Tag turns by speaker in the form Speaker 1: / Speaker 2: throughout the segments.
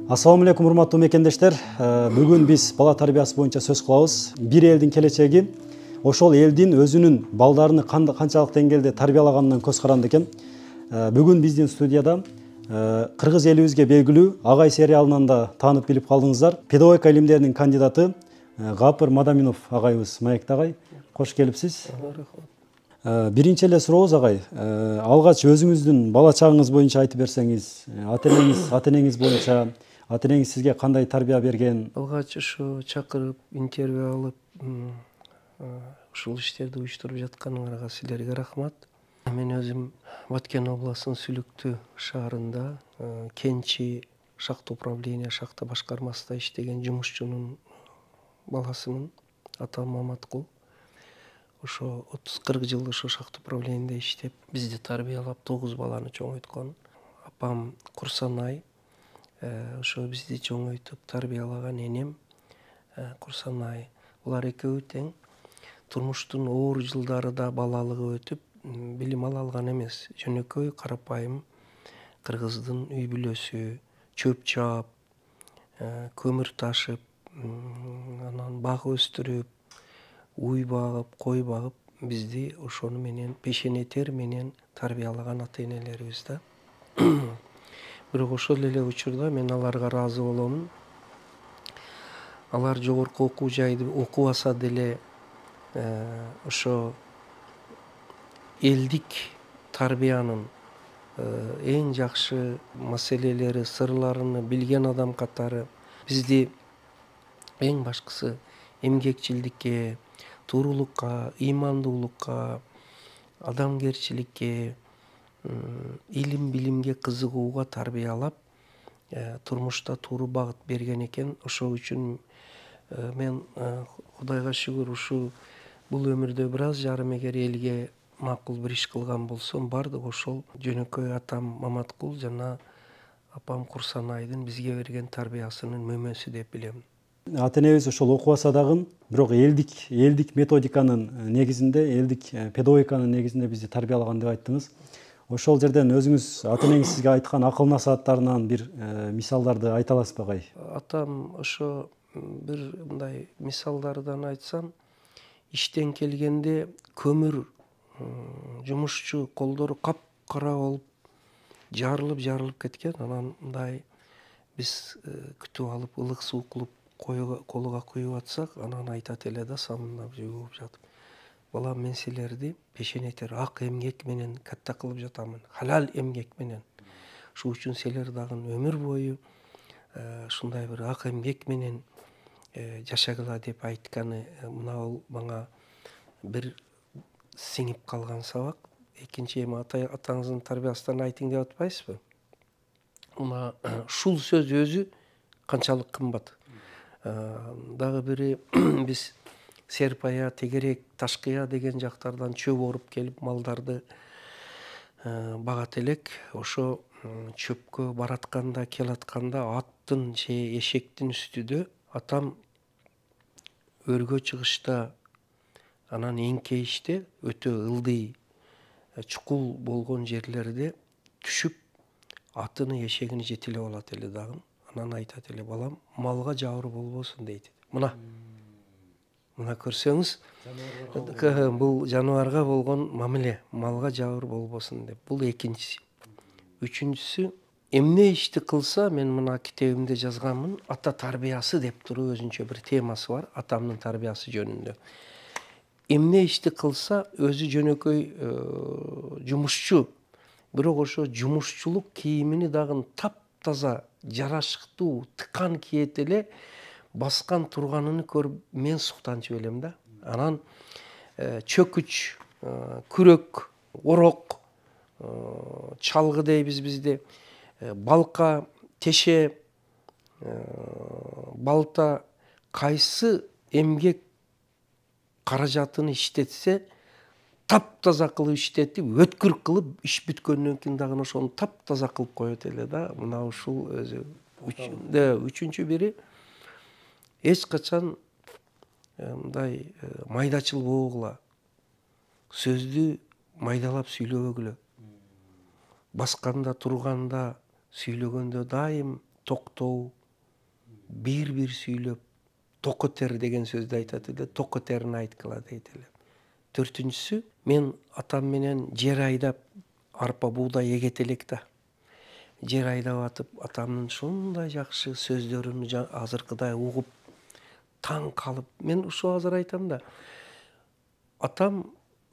Speaker 1: Assalamu алейкум, урматтуу мекендештер. Бүгүн биз бала тарбиясы боюнча сөз кылабыз. Бир элдин келечеги ошол элдин өзүнүн балдарын канчалык деңгээлде тарбиялаганынан көз каранды экен. Бүгүн биздин студияда кыргыз элибизге белгилүү Агай сериалынан да таанып билип калдыңыздар. Педагогика илимдеринин кандидаты Гапыр Мадаминов агайыбыз маекте агай. Кош келипсиз. Биринчи эле сурообуз агай. Алгач өзүңүздүн бала чагыңыз боюнча айтып берсеңиз, ата энеңиз боюнча ата энеңиз сизге кандай тарбия берген?
Speaker 2: Алгач ушу чакырып, интервью алып, ушул иштерди уюштуруп жатканыңарга силерге рахмат. Мен өзүм Баткен областынын Сүлүктүү шаарында Кенчи шахта управление, шахта башкармасында иштеген жумушчунун баласымын. Атам Маматкул. Ошо 30-40 жыл ошо шахта управлениеде иштеп, бизди тарбиялап 9 баланы чоңойткон. Апам Курсанай, ошо бизди чоңойтуп тарбиялаган энем Курсанай. Булар экөө тең турмуштун оор жылдары да балалыгы өтүп, билим ала алган эмес. Жөнөкөй карапайым кыргыздын үй бүлөсү, чөп чаап, көмүр ташып, анан бак өстүрүп, уй багып, кой багып, бизди ошону менен пешенетер менен тарбиялаган ата энелерибиз да. Бирок ошол эле учурда мен аларга ыраазы боломун. Алар жогорку окуу жайды окубаса деле ошо элдик тарбиянын эң жакшы маселелери, сырларыны билген адам катары бизди эң башкысы эмгекчилдикке, туурулукка, ыймандуулукка, адамгерчиликке, илим билимге кызыгууга тарбиялап, турмушта тууру багыт берген экен. Ошол үчүн мен Кудайга шүгүр бул өмүрдө бир аз жарым эгер элге макул бир иш кылган болсом, бардыгы ошол жөнөкөй атам Маматкул жана апам Курсанайдын бизге берген тарбиясынын мөмөсү деп билем.
Speaker 1: Ата энебиз ошол окубаса дагы, бирок элдик методиканын негизинде, элдик педагогиканын негизинде бизди тарбиялаган деп айттыңыз. Ошол жерден өзүңүз ата энеңиз сизге айткан акыл насааттарынан бир мисалдарды айта аласызбы агай?
Speaker 2: Атам ошо бир мындай мисалдардан айтсам, иштен келгенде көмүр жумушчу колдору капкара болуп, жарылып кеткен. Анан мындай биз күтүп алып, ылык суу кылып колуга куюп атсак, анан айтат эле да самындап жууп жатып: балам, мен силерди пешенетер ак эмгек менен катта кылып жатамын, халал эмгек менен. Ошол үчүн силер дагы өмүр бою ушундай бир ак эмгек менен жашагыла деп айтканы, мына мага бир сиңип калган сабак. Экинчи, эми атаңыздын тарбиясынан айтың деп атпайсызбы? Мына ушул сөз өзү канчалык кымбат. Дагы бири биз Серпая, Тегерек, Ташкыя деген жактардан чөп оруп келип малдарды багат элек. Ошо чөпкө баратканда, келатканда аттын же эшектин үстүдө атам өргө чыгышта, анан эңкейиште өтө ылдый чукул болгон жерлерде түшүп, аттыны эшегини жетелеп алат эле дагы. Анан айтат эле: балам, малга жабыр болбосун дейт. Мына көрсөңүз, бул жаныбарга болгон мамиле, малга жабыр болбосун деп. Бул экинчиси. Үчүнчүсү, эмне ишти кылса, мен мына китебимде жазганмын, ата тарбиясы деп туруп өзүнчө бир темасы бар, атамдын тарбиясы жөнүндө. Эмне ишти кылса, өзү жөнөкөй жумушчу, бирок ошо жумушчулук кийимини дагы таптаза, жарашыктуу, тыкан кийет эле, баскан турганын көрүп мен суктанчу элем да. Анан чөкүч, күрөк, орок, чалгы дейбиз бизде, балка, теше, балта, кайсы эмгек каражатын иштетсе, таптаза кылып иштетип, өткүр кылып, иш бүткөндөн кийин дагы ошону таптаза кылып коет эле да. Мына ушул өзү. Үчүнчү бири, эч качан мындай майдачыл болбогула, сөздү майдалап сүйлөбөгүлө. Басканда, турганда, сүйлөгөндө дайым токтоо, бир сүйлөп токотер деген сөздү айтат эле, токотерин айткыла дейт эле. Төртүнчүсү, мен атам менен жер айдап арпа буудай эгет элек да. Жер айдап атып, атамдын ушундай жакшы сөздөрүн азыркыдай угуп таң калып, мен ушу азыр айтам да, атам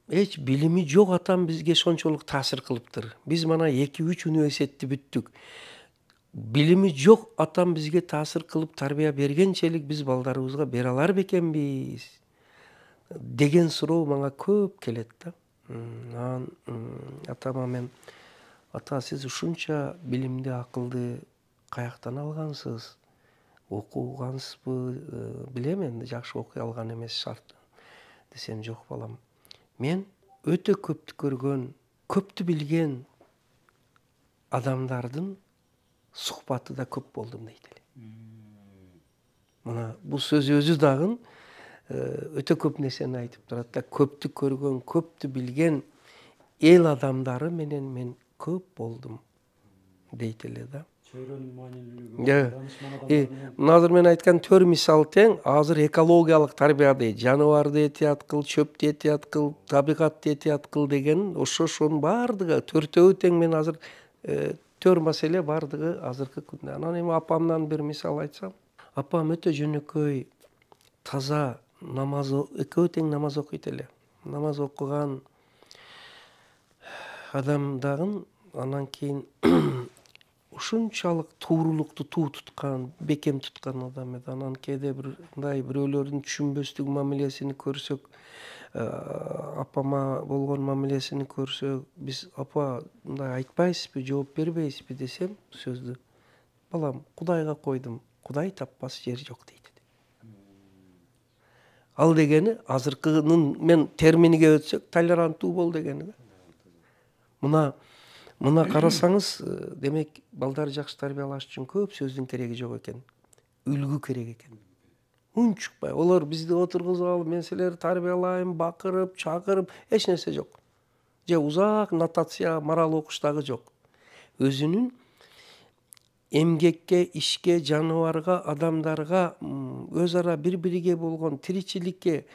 Speaker 2: эч билими жок, атам бизге ошончолук таасир кылыптыр. Биз мана 2-3 университетти бүттүк. Билими жок, атам бизге таасир кылып тарбия бергенчелик биз балдарыбызга бере алар бекенбиз деген суроо мага көп келет да. Анан атама мен, ата, сиз ушунча билимди, акылды каяктан алгансыз? Окугансызбы? Билем, энди жакшы окуй алган эмес шарт. Десем, жок балам. Мен өтө көптү көргөн, көптү билген адамдардын сухбаты да көп болдум дейт эле. Мына бул сөз өзү дагы өтө көп нерсени айтып турат да. Көптү көргөн, көптү билген эл адамдары менен мен көп болдум дейт эле да.
Speaker 1: Чөйрөнүн маанилүүлүгү.
Speaker 2: Мына азыр мен айткан 4 мисал тең азыр экологиялык тарбияды, жаныбарды этият кыл, чөптү этият кыл, табигатты этият кыл деген ошонун баардыгы төртөө тең. Мен азыр 4 маселе баардыгы азыркы күндө. Анан эми апамдан бир мисал айтсам, апам өтө жөнөкөй, таза, намаз, экөө тең намаз окуйт эле. Намаз окуган адам дагы анан кийин ушунчалык туурулукту туу туткан, бекем туткан адам эди. Анан кээде мындай бирөөлөрдүн түшүнбөстүк мамилесин көрсөк, апама болгон мамилесин көрсөк, биз апа мындай айтпайсызбы, жооп бербейсизби десем сөздү, балам, Кудайга койдум, Кудай таппас жер жок дейт. Ал дегени азыркынын мен терминиге өтсөк, толеранттуу бол дегени да. Мына карасаңыз, демек балдар жакшы тарбиялаш үчүн көп сөздүн кереги жок экен. Үлгү керек экен. Унчукпай, олар бизди отургузуп алып, мен силерди тарбиялайм, бакырып, чакырып, эч нерсе жок. Же узак нотация, мораль окуш дагы жок. Өзүнүн эмгекке, ишке, жаныбарга, адамдарга өз ара бири-бириге болгон тиричиликке,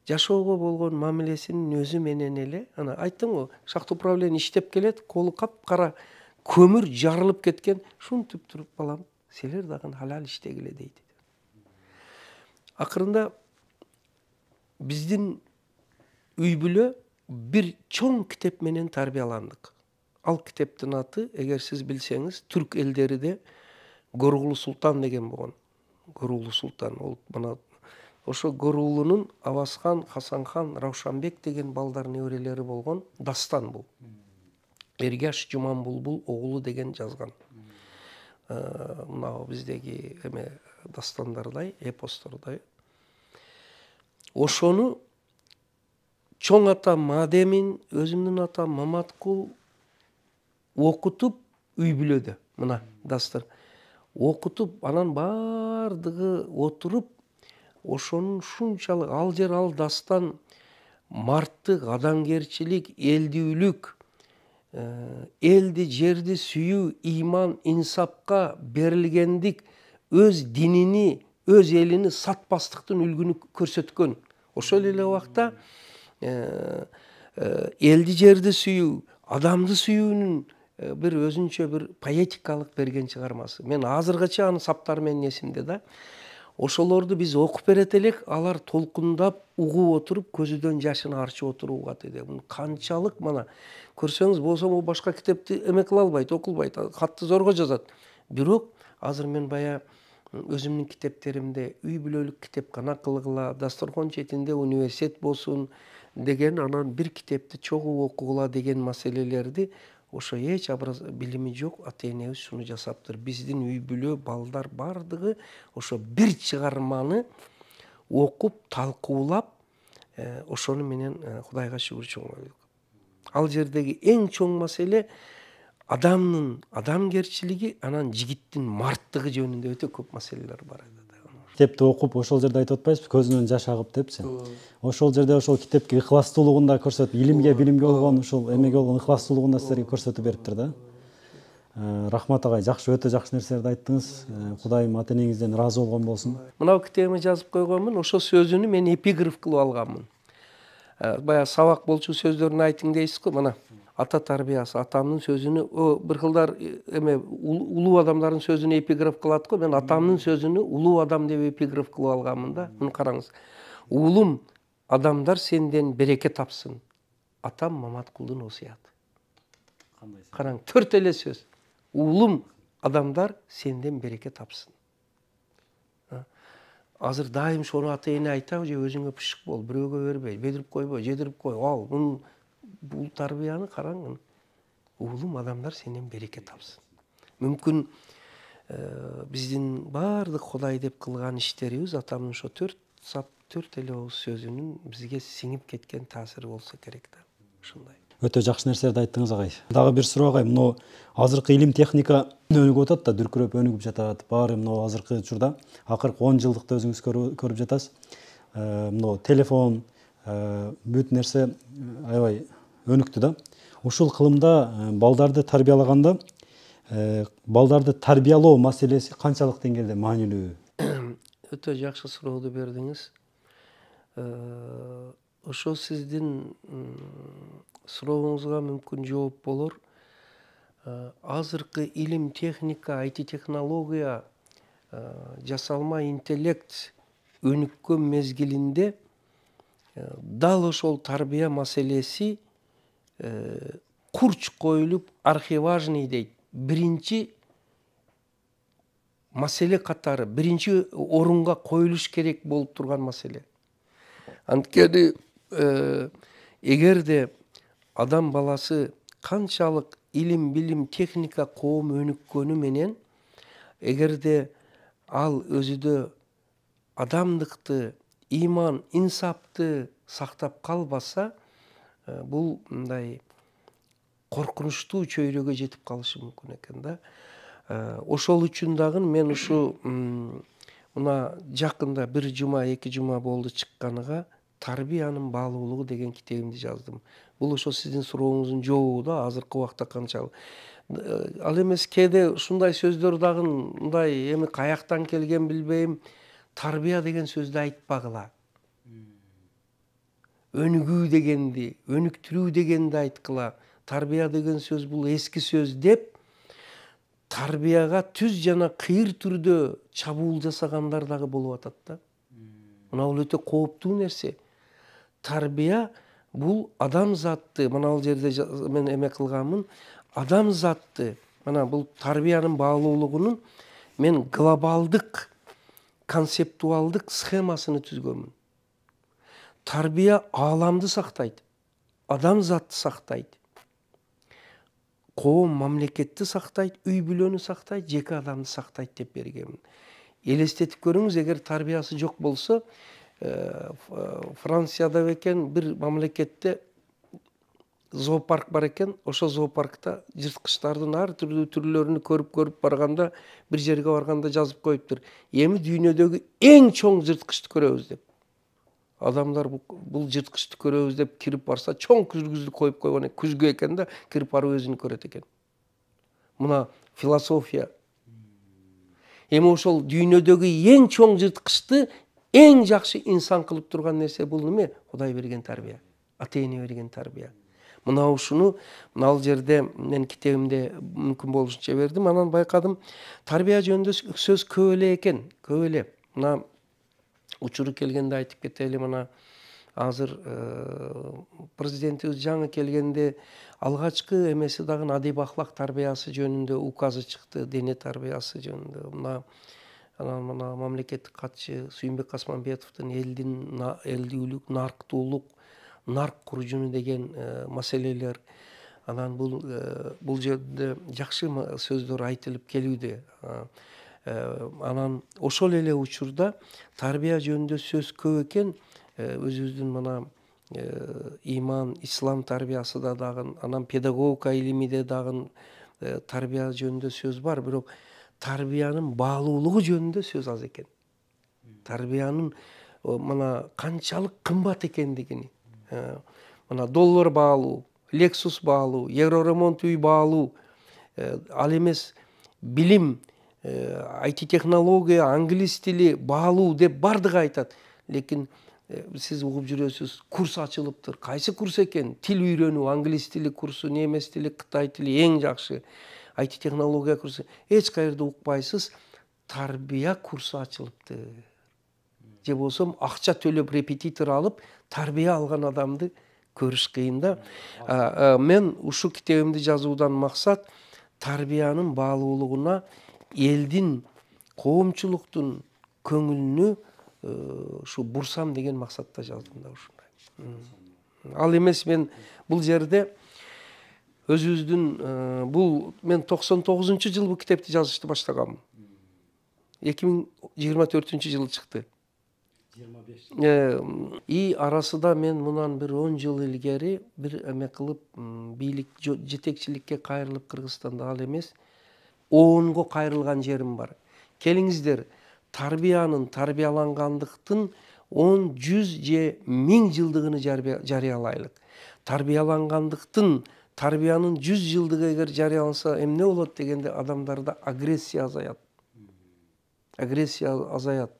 Speaker 2: жашоого болгон мамилесинин өзү менен эле, ана айттым го, шахта управление иштеп келет, колу капкара көмүр жарылып кеткен, шунтип туруп, балам, силер дагы халал иштегиле дейт. Акырында биздин үй бүлө бир чоң китеп менен тарбияландык. Ал китептин аты, эгер сиз билсеңиз, түрк элдериде Горулу Султан деген болгон. Горулу Султан, ол мына ошо Горулунун Авасхан, Хасанхан, Раушанбек деген балдар неберелери болгон дастан бул. Эргаш Жуман Булбул оğlu деген жазган. Мына биздеги эме дастандардай, эпостордай. Ошону чоң атам Мадемин, өзүмдүн атам Маматкул окутуп үй бүлөдө, мына дастан окутуп, анан баардыгы отуруп, ошонун ушунчалык ал жер ал дастан марттык, адамгерчилик, элдүүлүк, элди, жерди сүйүү, иман, инсапка берилгендик, өз динини, өз элини сатпастыктын үлгүнү көрсөткөн. Ошол эле убакта элди, жерди сүйүү, адамды сүйүүнүн бир өзүнчө бир поэтикалык берген чыгармасы. Мен азыргыча анын саптары менен эсимде да. Ошолорду биз окуп берет элек, алар толкундап, угуп отуруп, көзүдөн жашын арчып отуруп угат эди. Канчалык, мана көрсөңүз, болсо бул башка китепти эме кыла албайт, окулбайт, катты зорго жазат. Бирок азыр мен бая өзүмдүн китептеримде үй бүлөлүк китепкана кылгыла, дасторкон четинде университет болсун деген, анан бир китепти чогуу окугула деген маселелерди ошо эч билими жок ата-энебиз шуну жасаптыр. Биздин үй бүлө, балдар бардыгы ошо бир чыгарманы окуп, талкуулап, ошону менен Кудайга шүгүр чоңойлук. Ал жердеги эң чоң маселе адамдын адамгерчилиги, анан жигиттин марттыгы жөнүндө өтө көп маселелер бар.
Speaker 1: Китепти окуп, ошол жерде айтып атпайсызбы, көзүнөн жаш агып депчи. Ошол жерде ошол китепке ыхластуулугун да көрсөтүп, илимге, билимге болгон ушул эмеге болгон ыхластуулугун да силерге көрсөтүп бериптир да. Рахмат агай, жакшы, өтө жакшы нерселерди айттыңыз. Кудайым ата энеңизден ыраазы болгон болсун.
Speaker 2: Мынау китебиме жазып койгонмун, ошол сөзүнү мен эпиграф кылып алганмын. Баягы сабак болчу сөздөрүн айтың дейсиз го, мына ата тарбиясы, атамдын сөзүнү, бир кылдар эме улуу адамдардын сөзүнү эпиграф кылат го, мен атамдын сөзүнү улуу адам деп эпиграф кылып алганмын да. Муну караңыз. Уулум, адамдар сенден береке тапсын. Атам Маматкулдун осуяты. Караң, 4 эле сөз. Уулум, адамдар сенден береке тапсын. Азыр дайым шону ата эне айтабы, же өзүңө пышык бол, бирөөгө бербей, бедирип койбой, жедирип кой. Ал, бул тарбияны караң. Уулум, адамдар сенден береке тапсын. Мүмкүн биздин баардык Кудай деп кылган иштерибиз атамдын ошо 4 эле ооз сөзүнүн бизге сиңип кеткен таасири болсо керек да. Ушундай.
Speaker 1: Өтө жакшы нерселерди айттыңыз агай. Дагы бир суроо агай, мына азыркы илим техника өнүгүп атат да, дүркүрөп өнүгүп жатат. Баары мына азыркы учурда акыркы 10 жылдыкта өзүңүз көрүп жатасыз. Мына телефон, бүт нерсе аябай өнүктү да. Ушул кылымда балдарды тарбиялаганда, балдарды тарбиялоо маселеси канчалык деңгээлде маанилүү?
Speaker 2: Өтө жакшы сурооду бердиңиз. Ошо сиздин сурооңузга мүмкүн жооп болор. Азыркы илим, техника, IT технология, жасалма интеллект өнүккөн мезгилинде дал ошол тарбия маселеси курч коюлуп, архиважный дейт. Биринчи маселе катары, биринчи орунга коюлуш керек болуп турган маселе. Анткени эгерде адам баласы канчалык илим, билим, техника, коом өнүккөнү менен, эгерде ал өзүдө адамдыкты, иман, инсапты сактап калбаса, бул мындай коркунучтуу чөйрөгө жетип калышы мүмкүн экен да. Ошол үчүн дагы мен ушу мына жакында 1 жума, 2 жума болду чыкканыга тарбиянын баалуулугу деген китебимди жаздым. Бул ошо сиздин сурооңуздун жообу да, азыркы убакта канчалык. Ал эмес кээде ушундай сөздөр дагы мындай эми каяктан келген билбейм, тарбия деген сөздү айтпагыла. Өнүгүү дегенди, өнүктүрүү дегенди айткыла. Тарбия деген сөз бул эски сөз деп, тарбияга түз жана кыйыр түрдө чабуул жасагандар дагы болуп атат да. Мына бул өтө кооптуу нерсе. Тарбия бул адам затты, мына ал жерде мен эме кылганмын, адам затты, мына бул тарбиянын баалуулугунун мен глобалдык, концептуалдык схемасыны түзгөнмүн. Тарбия ааламды сактайт, адам затты сактайт, коом, мамлекетти сактайт, үй бүлөнү сактайт, жеке адамды сактайт деп бергенмин. Элестетип көрүңүз, эгер тарбиясы жок болсо, Францияда бекен бир мамлекетте зоопарк бар экен. Ошо зоопаркта жырткычтардын ар түрдүү түрлөрүнү көрүп барганда, бир жерге барганда жазып коюптур. Эми дүйнөдөгү эң чоң жырткычты көрөбүз деп. Адамдар бул жырткычты көрөбүз деп кирип барса, чоң күзгүздү коюп койгон, күзгү экен да, кирип барып өзүн көрөт экен. Мына философия. Эми ошол дүйнөдөгү эң чоң жырткычты эң жакшы инсан кылып турган нерсе бул неме? Кудай берген тарбия, ата эне берген тарбия. Мына ушуну ал жерде мен китебимде мүмкүн болушунча бердим. Анан байкадым, тарбия жөнүндө сөз көп эле экен, көп эле. Мына учуру келгенде айтып кетели, мына азыр президентибиз жаңы келгенде алгачкы эмеси дагы адеп ахлак тарбиясы жөнүндө указы чыкты, дене тарбиясы жөнүндө. Мына мамлекеттик катчы Сүйүнбек Касманбетовдун элдүүлүк, нарктуулук, нарк куржуну деген маселелер. Анан бул жөнүндө жакшы сөздөр айтылып келүүдө. Анан ошол эле учурда тарбия жөнүндө сөз көп экен. Өзүбүздүн мына иман, ислам тарбиясы да дагы, анан педагогика илимиде дагы тарбия жөнүндө сөз бар, бирок тарбиянын баалуулугу жөнүндө сөз аз экен. Тарбиянын мына канчалык кымбат экендигини, мына доллар баалуу, Lexus баалуу, Евроремонт үй баалуу, ал эмес билим, IT технология, англис тили баалуу деп бардыгы айтат. Лекин сиз угуп жүрөсүз, курс ачылыптыр. Кайсы курс экен? Тил үйрөнүү, англис тили курсу, немис тили, кытай тили эң жакшы. IT технология курсу. Эч кайерде укпайсыз, тарбия курсу ачылыптыр. Же болсом акча төлөп репетитор алып, тарбия алган адамды көрүш кыйын да. Мен ушу китебимди жазуудан максат тарбиянын баалуулугуна, элдин, коомчулуктун көңүлүнө ушу бурсам деген максатта жаздым да ушундай. Ал эмес мен бул жерде өзүбүздүн бул мен 99-жылы бул китепти жазышты баштаганмын. 2024-жылы чыкты. 25. И арасында мен мунан бир 10 жыл илгери бир эме кылып бийлик жетекчиликке кайрылып Кыргызстанда ал эмес оонго кайрылган жерим бар. Келиңиздер, тарбиянын, тарбиялангандыктын 10, 100 же 1000 жылдыгын жарыялайлык. Тарбиялангандыктын, тарбиянын 100 жылдыгы эгер жарыяланса эмне болот дегенде адамдарда агрессия азаят. Агрессия азаят.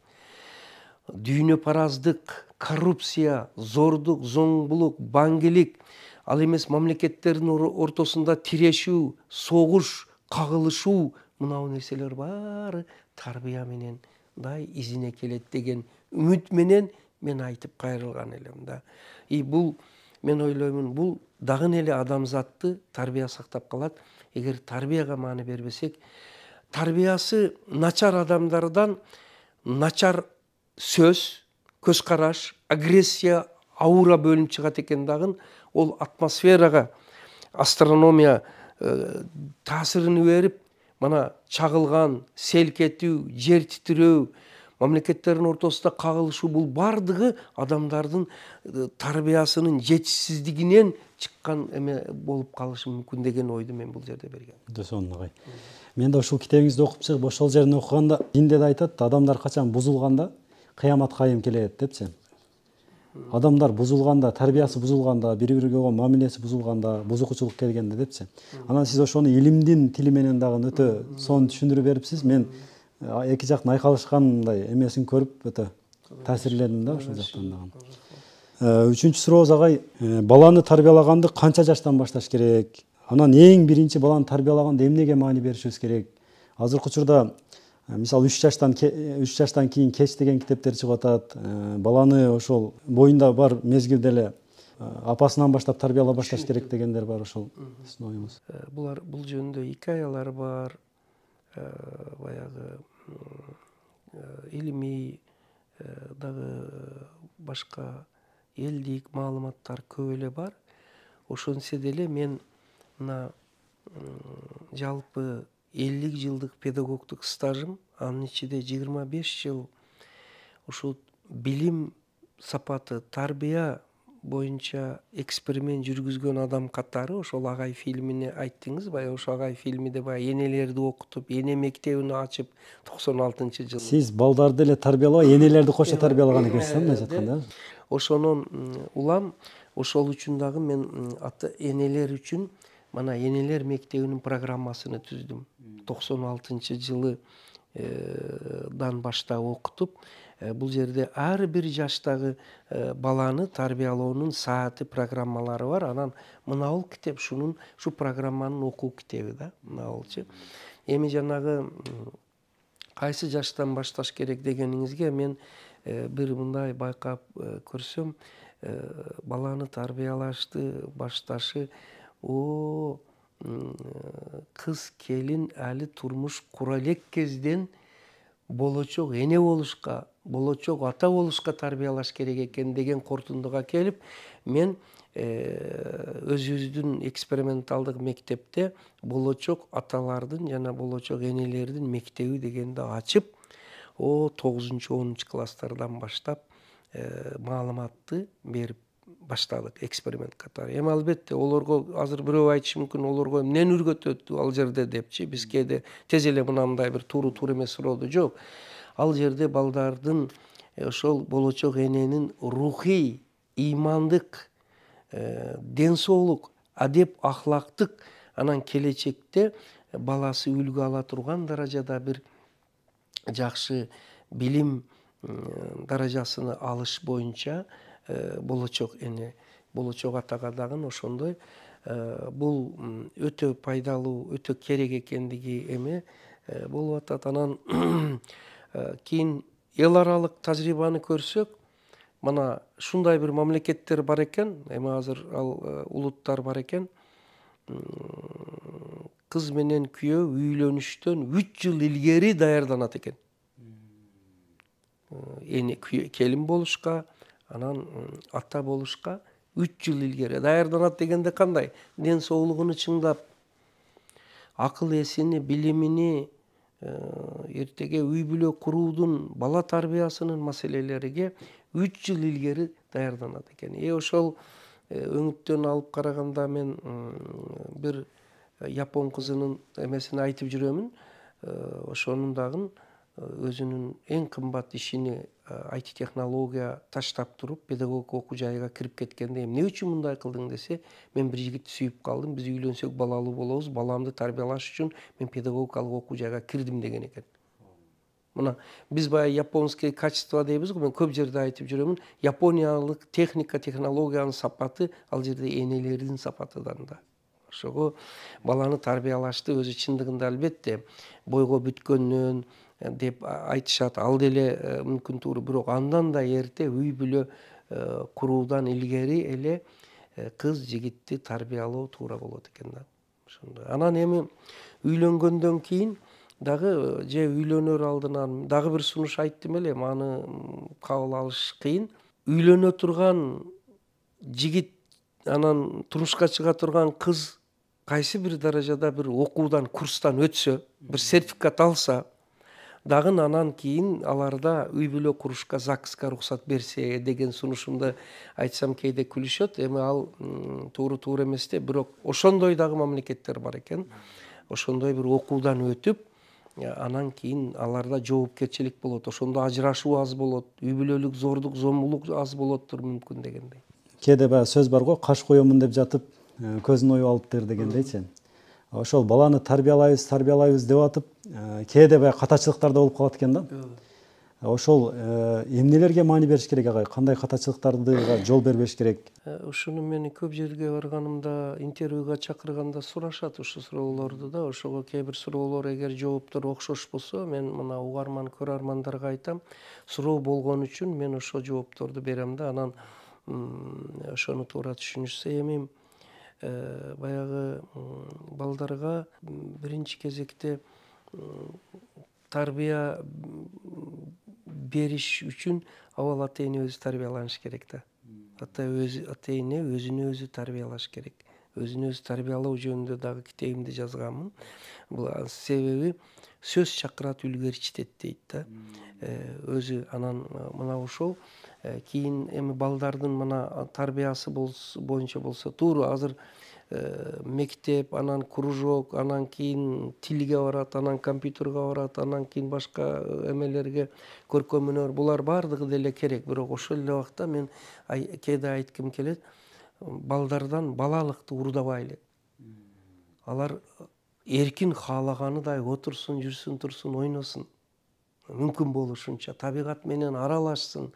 Speaker 2: Дүйнөпараздык, коррупция, зордук, зоңбулук, баңгилик, ал эмес мамлекеттердин ортосунда тирешүү, согуш, кагылышуу, мынау нерселер баары тарбия менен изине келет деген үмүт менен мен айтып кайрылган элем да. И бул мен ойлоймун, бул дагы эле адамзатты тарбия сактап калат. Эгер тарбияга маани бербесек, тарбиясы начар адамдардан начар сөз, көз караш, агрессия, аура бөлүнүп чыгат экен дагы, ол атмосферага, астрономия таасирин берип, мана чагылган, селкетүү, жер титирөө, мамлекеттердин ортосунда кагылышуу, бул бардыгы адамдардын тарбиясынын жетишсиздигинен чыккан эме болуп калышы мүмкүн деген ойду мен бул жерде бергем.
Speaker 1: Дөсөн агай. Мен да ушул китебиңизди окуп чыгып, ошол жерин окуганда динде да айтат, адамдар качан бузулганда кыямат кайым келет депчи. Адамдар бузулганда, тарбиясы бузулганда, бири-бириге болгон мамилеси бузулганда, бузукучулук келгенде депчи. Анан сиз ошону илимдин тили менен дагы өтө сонун түшүндүрүп берипсиз. Мен эки жактын айкалышкандай эмесин көрүп өтө таасирлендим да ошол жактан дагы. Үчүнчү сурооз агай, баланы тарбиялаганды канча жаштан башташ керек? Анан эң биринчи баланы тарбиялаганда эмнеге маани беришибиз керек? Азыркы учурда мисалы 3 жаштан кийин кеч деген китептер чыгып атат. Баланы ошол боюнда бар мезгилде эле апасынан баштап тарбиялап башташ керек дегендер бар. Ошол сиздин оюңуз.
Speaker 2: Бул жөнүндө хикаялар бар. Баягы илимий дагы башка элдик маалыматтар көп эле бар. Ошентсе деле мен мына жалпы 50 жылдык педагогдук стажым, анын ичинде 25 жыл ушул билим сапаты, тарбия боюнча эксперимент жүргүзгөн адам катары, ошол Агай фильмине айттыңыз, баягы ошол Агай фильмиде баягы энелерди окутуп, эне мектебин ачып 96-жылы.
Speaker 1: Сиз балдарды эле тарбиялабай, энелерди кошо тарбиялаган экенсиз, мындайча айтканда.
Speaker 2: Ошонун улам ошол үчүн дагы мен энелер үчүн мана энелер мектебинин программасыны түздүм. 96-жылы дан баштап окутуп, бул жерде ар бир жаштагы баланы тарбиялоонун сааты, программалары бар. Анан мына бул китеп ушу программанын окуу китеби да, мына булчу. Эми жанагы кайсы жаштан башташ керек дегениңизге мен бир мындай байкап көрсөм, баланы тарбиялашты башташы кыз келин али турмуш кура элек кезден болочок эне болушка, болочок ата болушка тарбиялаш керек экен деген кортундуга келип, мен өзүбүздүн эксперименталдык мектепте болочок аталардын жана болочок энелердин мектеби дегенди ачып, 9-10 класстардан баштап маалыматты берип баштадык эксперимент катары. Эми албетте олорго азыр бирөө айтышы мүмкүн, олорго эмнени үргөтөт ал жерде депчи. Бизге тез эле мындай бир туура эмес сурооду жок. Ал жерде балдардын ошол болочок эненин рухий, имандык, ден соолук, адеп, ахлактык, анан келечекте баласы үлгү ала турган даражада бир жакшы билим даражасына алыш боюнча болочок эне болочок атага дагы ошондой бул өтө пайдалуу өтө керек экендиги эме болуп атат. Анан кийин эл аралык тажрыйбаны көрсөк, мына ушундай бир мамлекеттер бар экен, эми азыр ал улуттар бар экен. Кыз менен күйөө үйлөнүштөн 3 жыл илгери даярданат экен. Келин болушка, анан ата болушка 3 жыл илгери даярданат дегенде кандай? Ден соолугуну чыңдап, акыл эсини, билимини, эртеге үй бүлө куруудун, бала тарбиясынын маселелериге 3 жыл илгери даярданат экен. Ошол өңүттөн алып караганда мен бир япон кызынын эмесин айтып жүрөмүн. Ошонун дагы өзүнүн эң кымбат ишини IT технология таштап туруп педагогика окуу жайга кирип кеткенде эмне үчүн мындай кылдың десе, мен бир жигитти сүйүп калдым, биз үйлөнсөк балалуу болобуз, баламды тарбиялаш үчүн мен педагогикалык окуу жайга кирдим деген экен. Мына биз баягы японский качество дейбиз го, мен көп жерде айтып жүрөмүн. Япониялык техника, технологиянын сапаты ал жерде энелердин сапатыдан да. Ошого баланы тарбиялашты өзү чындыгында албетте бойго бүткөндөн деп айтышат. Ал деле мүмкүн туура, бирок андан да эрте үй бүлө куруудан илгери эле кыз жигитти тарбиялоо туура болот экен да. Ошондой. Анан эми үйлөнгөндөн кийин дагы же үйлөнөр алдынан дагы бир сунуш айттым эле, аны кабыл алыш кыйын. Үйлөнө турган жигит анан турмушка чыга турган кыз кайсы бир даражада бир окуудан, курстан өтсө, бир сертификат алса, дагы анан кийин аларда үй бүлө курушка, ЗАГСка уруксат берсе деген сунушумду айтсам кейде күлүшөт. Эми ал туура эмес да, бирок ошондой дагы мамлекеттер бар экен. Ошондой бир окуудан өтүп, анан кийин аларда жоопкерчилик болот. Ошондо ажырашуу аз болот, үй бүлөлүк зордук, зомбулук аз болоттур мүмкүн дегендей.
Speaker 1: Кээде баягы сөз бар го, каш коёмун деп жатып, көзүн оюп алыптыр дегендейчи. Ошол баланы тарбиялайбыз деп атып, кээде баягы катачылыктар да болуп калат экен да. Ошол эмнелерге маани бериш керек агай? Кандай катачылыктарды жол бербеш керек?
Speaker 2: Ушуну мен көп жерге барганымда, интервьюга чакырганда сурашат ушу суроолорду да. Ошого кээ бир суроолор эгер жооптор окшош болсо, мен мына угарман, көрөрмандарга айтам, суроо болгон үчүн мен ошо жоопторду берем да. Анан ошону туура түшүнүшсө, эми баягы балдарга биринчи кезекте тарбия бериш үчүн авал ата эне өзү тарбияланыш керек да. Ата эне өзүнө өзү тарбиялаш керек. Өзүнө өзү тарбиялоо жөнүндө дагы китебимде жазганмын. Бул себеби сөз чакырат, үлгерчитет дейт да. Өзү анан мына ошол кийин эми балдардын мына тарбиясы боюнча болсо, туура азыр мектеп, анан кружок, анан кийин тилге барат, анан компьютерге барат, анан кийин башка эмелерге, көркөм өнөр, булар баардыгы деле керек. Бирок ошол эле убакта мен кээде айткым келет, балдардан балалыкты урдабайлы. Алар эркин каалаганыдай отурсун, жүрсүн, турсун, ойносун. Мүмкүн болушунча табигат менен аралашсын.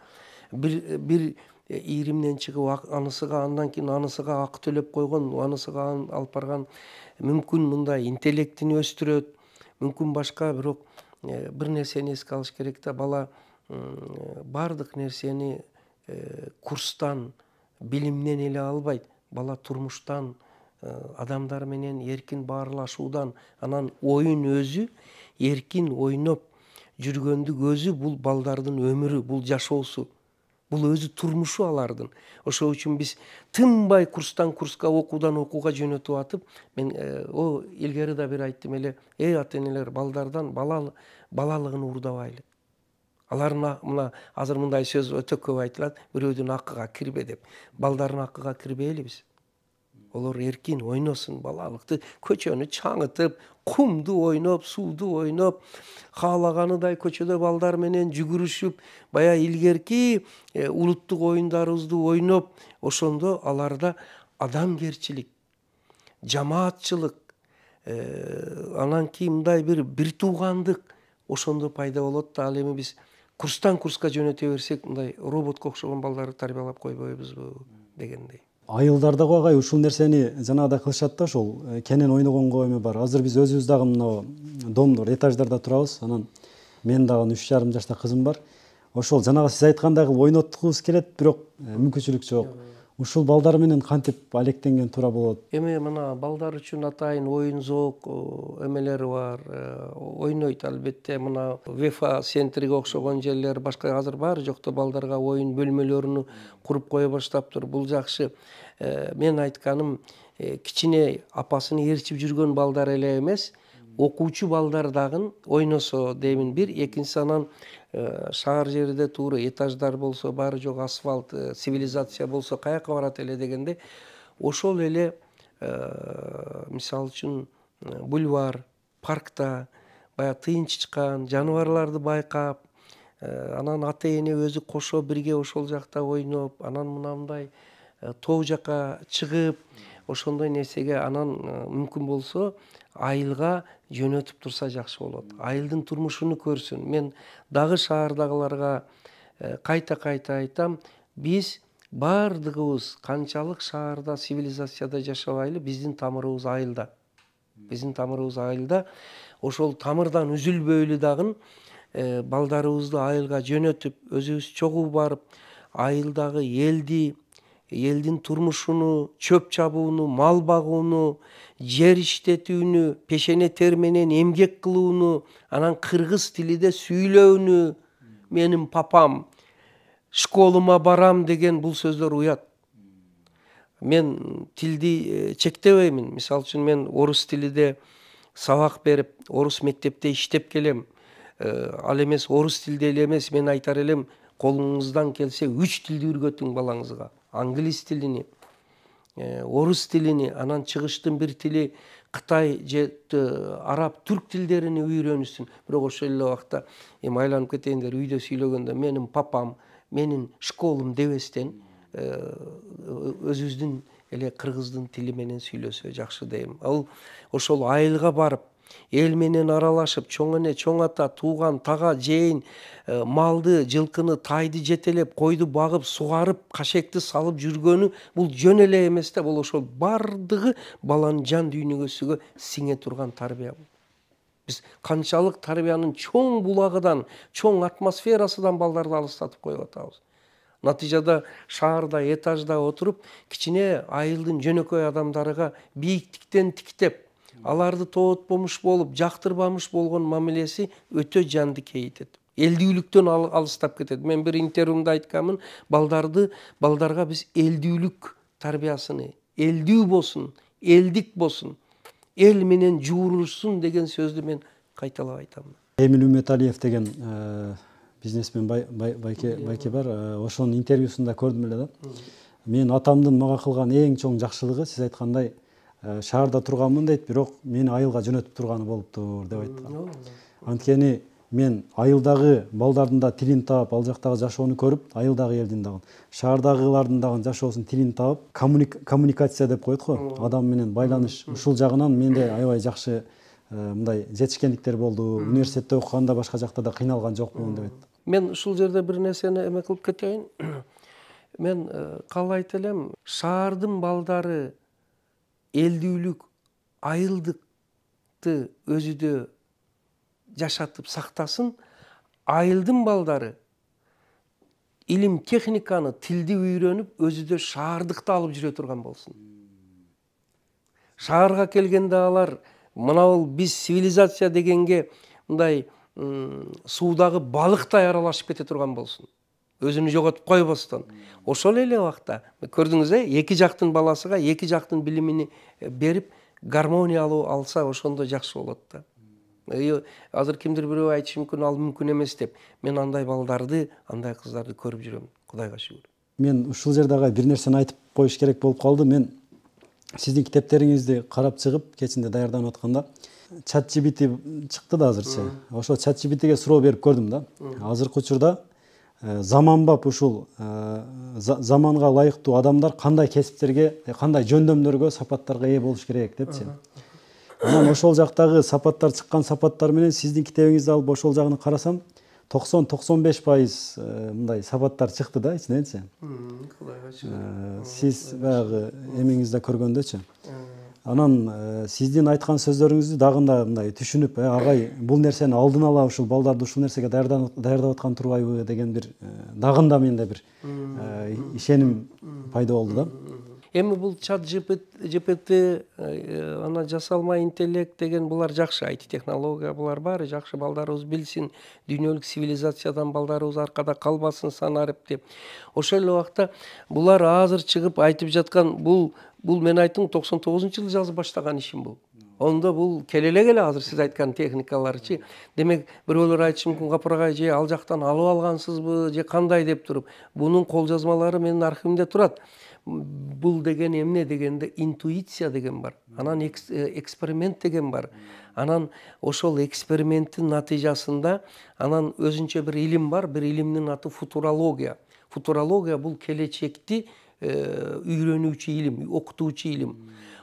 Speaker 2: Бир ийримден чыгып анысыга, андан кийин анысыга акы төлөп койгон, анысыга алып барган мүмкүн мындай интеллектини өстүрөт, мүмкүн башка. Бирок бир нерсени эске алыш керек да, бала баардык нерсени курстан, билимден эле албайт. Бала турмуштан, адамдар менен эркин баарлашуудан, анан оюн өзү эркин ойноп жүргөндүк өзү бул балдардын өмүрү, бул жашоосу. Бул өзү турмушу алардын. Ошол үчүн биз тынбай курстан курска, окуудан окууга жөнөтүп атып, мен илгери да бир айттым эле, ата энелер балдардан балалыгын урдабайлы. Алардын мына азыр мындай сөз өтө көп айтылат, бирөөдүн акыга кирбе деп. Балдардын акыга кирбейли биз. Олар эркин ойносун, балалыкты көчөнү чаңытып, кумду ойноп, сууду ойноп, каалаганыдай көчөдө балдар менен жүгүрүшүп, баягы илгерки улуттук оюндарыбызды ойноп, ошондо аларда адамгерчилик, жамаатчылык, Анан кийин мындай бир туугандык ошондо пайда болот да, ал эми биз курстан курска жөнөтө берсек мындай роботко окшогон балдарды тарбиялап койбойбузбу дегендей.
Speaker 1: Айылдар дагы агай ушул нерсени жанагыдай кылышат да, ошол кенен ойногонго эме бар. Азыр биз өзүбүз дагы мына домдор, этаждарда турабыз. Анан мен дагы 3,5 жашта кызым бар. Ошол жанагы сиз айткандай кылып ойноткубуз келет, бирок мүмкүнчүлүк жок. Ушул балдар менен кантип алектенген туура болот?
Speaker 2: Эми мына балдар үчүн атайын оюн зоок эмелери бар. Ойнойт албетте. Мына ВЕФА центриге окшогон жерлер, башка азыр баары жокто балдарга оюн бөлмөлөрүн куруп кое баштаптыр. Бул жакшы. Мен айтканым, кичине апасын ээрчип жүргөн балдар эле эмес, окуучу балдар дагы ойносо деймин бир. Экинчиси анан шаар жерде туура этаждар болсо, баары жок асфальт, цивилизация болсо каяка барат эле дегенде, ошол эле мисалы үчүн бульвар, паркта баягы тыйынчычкан жаныбарларды байкап, анан ата эне өзү кошо бирге ошол жакта ойноп, анан мындай тоо жака чыгып, ошондой нерсеге анан мүмкүн болсо айылга жөнөтүп турса жакшы болот. Айылдын турмушуну көрсүн. Мен дагы шаардагыларга кайта айтам, биз баардыгыбыз канчалык шаарда, цивилизацияда жашабайлы, биздин тамырыбыз айылда. Биздин тамырыбыз айылда. Ошол тамырдан үзүлбөйлү дагы балдарыбызды айылга жөнөтүп, өзүбүз чогуу барып, айылдагы элдин турмушуну, чөп чабууну, мал багууну, жер иштетүүнү, пешене тер менен эмгек кылууну, анан кыргыз тилиде сүйлөөнү, менин папам школума барам деген бул сөздөр уят. Мен тилди чектебеймин. Мисалы үчүн мен орус тилиде сабак берип, орус мектепте иштеп келем. Ал эмес орус тилде эле эмес, мен айтар элем, колуңуздан келсе 3 тилди үйрөтүң балаңызга. Англис тилини, орус тилини, анан чыгыштын бир тили Кытай же араб, түрк тилдерини үйрөнүшсүн. Бирок ошол эле убакта эми айланып кетейиндер, үйдө сүйлөгөндө менин папам, менин школум дебестен өзүбүздүн эле кыргыздын тили менен сүйлөсө жакшы дейм. Ал ошол айылга барып, эл менен аралашып, чоң эне, чоң ата, тууган, тага, жээн малды, жылкыны, тайды жетелеп, койду багып, сугарып, кашекти салып жүргөнү бул жөн эле эмес да, бул ошол бардыгы баланын жан дүйнөгөсүгө сиңе турган тарбия. Биз канчалык тарбиянын чоң булагыдан, чоң атмосферасынан балдарды алыстатып коюп атабыз. Натыйжада шаарда, этажда отуруп, кичине айылдын жөнөкөй адамдарга бийиктиктен тиктеп, аларды тоотпомуш болуп, жактырбамыш болгон мамилеси өтө жанды кейитет. Элдүүлүктөн алыстап кетет. Мен бир интервьюмда айтканмын, балдарга биз элдүүлүк тарбиясыны, элдүү болсун, элдик болсун, эл менен жуурушсун деген сөздү мен кайталап айтам.
Speaker 1: Эмил Үмөталиев деген бизнесмен байке бар. Ошонун интервьюсунда көрдүм эле да. Мен атамдын мага кылган эң чоң жакшылыгы, сиз айткандай, шаарда турганмын дейт, бирок мени айылга жөнөтүп турганы болуптур деп айткан. Анткени мен айылдагы балдардын да тилин таап, ал жактагы жашоону көрүп, айылдагы элдин дагы, шаардагылардын дагы жашоосунун тилин таап, коммуникация деп коет го, адам менен байланыш. Ушул жагынан менде аябай жакшы мындай жетишкендиктер болду. Университетте окуганда башка жакта да кыйналган жокмун деп айттым.
Speaker 2: Мен ушул жерде бир нерсени эме кылып кетейин. Мен каалайт элем, шаардын балдары элдүүлүк, айылдыкты өзүдө жашатып сактасын, айылдын балдары илим техниканы, тилди үйрөнүп, өзүдө шаардыкты алып жүрө турган болсун. Шаарга келгенде алар мынабул биз цивилизация дегенге мындай суудагы балыктай аралашып кете турган болсун. Өзүнү жоготуп койбостон. Ошол эле убакта көрдүңүз, эки жактын баласыга эки жактын билимини берип, гармониялуу алса, ошондо жакшы болот да. Азыр кимдир бирөө айтышы мүмкүн, ал мүмкүн эмес деп. Мен андай балдарды, андай кыздарды көрүп жүрөм, Кудайга шүгүр.
Speaker 1: Мен ушул жерде бир нерсени айтып коюш керек болуп калды. Мен сиздин китептериңизди карап чыгып, кечинде даярданып атканда, ChatGPT чыкты да азырчы. Ошо ChatGPTге суроо берип көрдүм да. Азыркы учурда заманбап ушул заманга ылайыктуу адамдар кандай кесиптерге, кандай жөндөмдөргө, сапаттарга ээ болуш керек депчи. Анан ошол жактагы сапаттар чыккан сапаттар менен сиздин китебиңизди алып ошол жагын карасам 90-95% мындай сапаттар чыкты да ичиненчи. Сиз баягы эмиңизде көргөндөчү. Анан сиздин айткан сөздөрүңүздү дагында мындай түшүнүп, агай бул нерсени алдын ала ушул балдарды ушул нерсеге даярдап аткан турбайбы деген бир дагында менде бир ишеним пайда болду да.
Speaker 2: Эми бул чат GPT, ана жасалма интеллект деген булар жакшы, IT технология булар баары жакшы, балдарыбыз билсин, дүйнөлүк цивилизациядан балдарыбыз аркада калбасын санарып деп. Ошол эле убакта булар азыр чыгып айтып жаткан бул мен айттым 99-жылы жазып баштаган ишим бул. Онда бул келе азыр сиз айткан техникаларчы. Демек, бирөөлөр айтышы мүмкүн, Капыргай же ал жактан алып алгансызбы, же кандай деп туруп. Бунун кол жазмалары менин архивимде турат. Бул деген эмне дегенде интуиция деген бар. Анан эксперимент деген бар. Анан ошол эксперименттин натыйжасында анан өзүнчө бир илим бар. Бир илимдин аты футурология. Футурология бул келечекти үйрөнүүчү илим, окутуучу илим.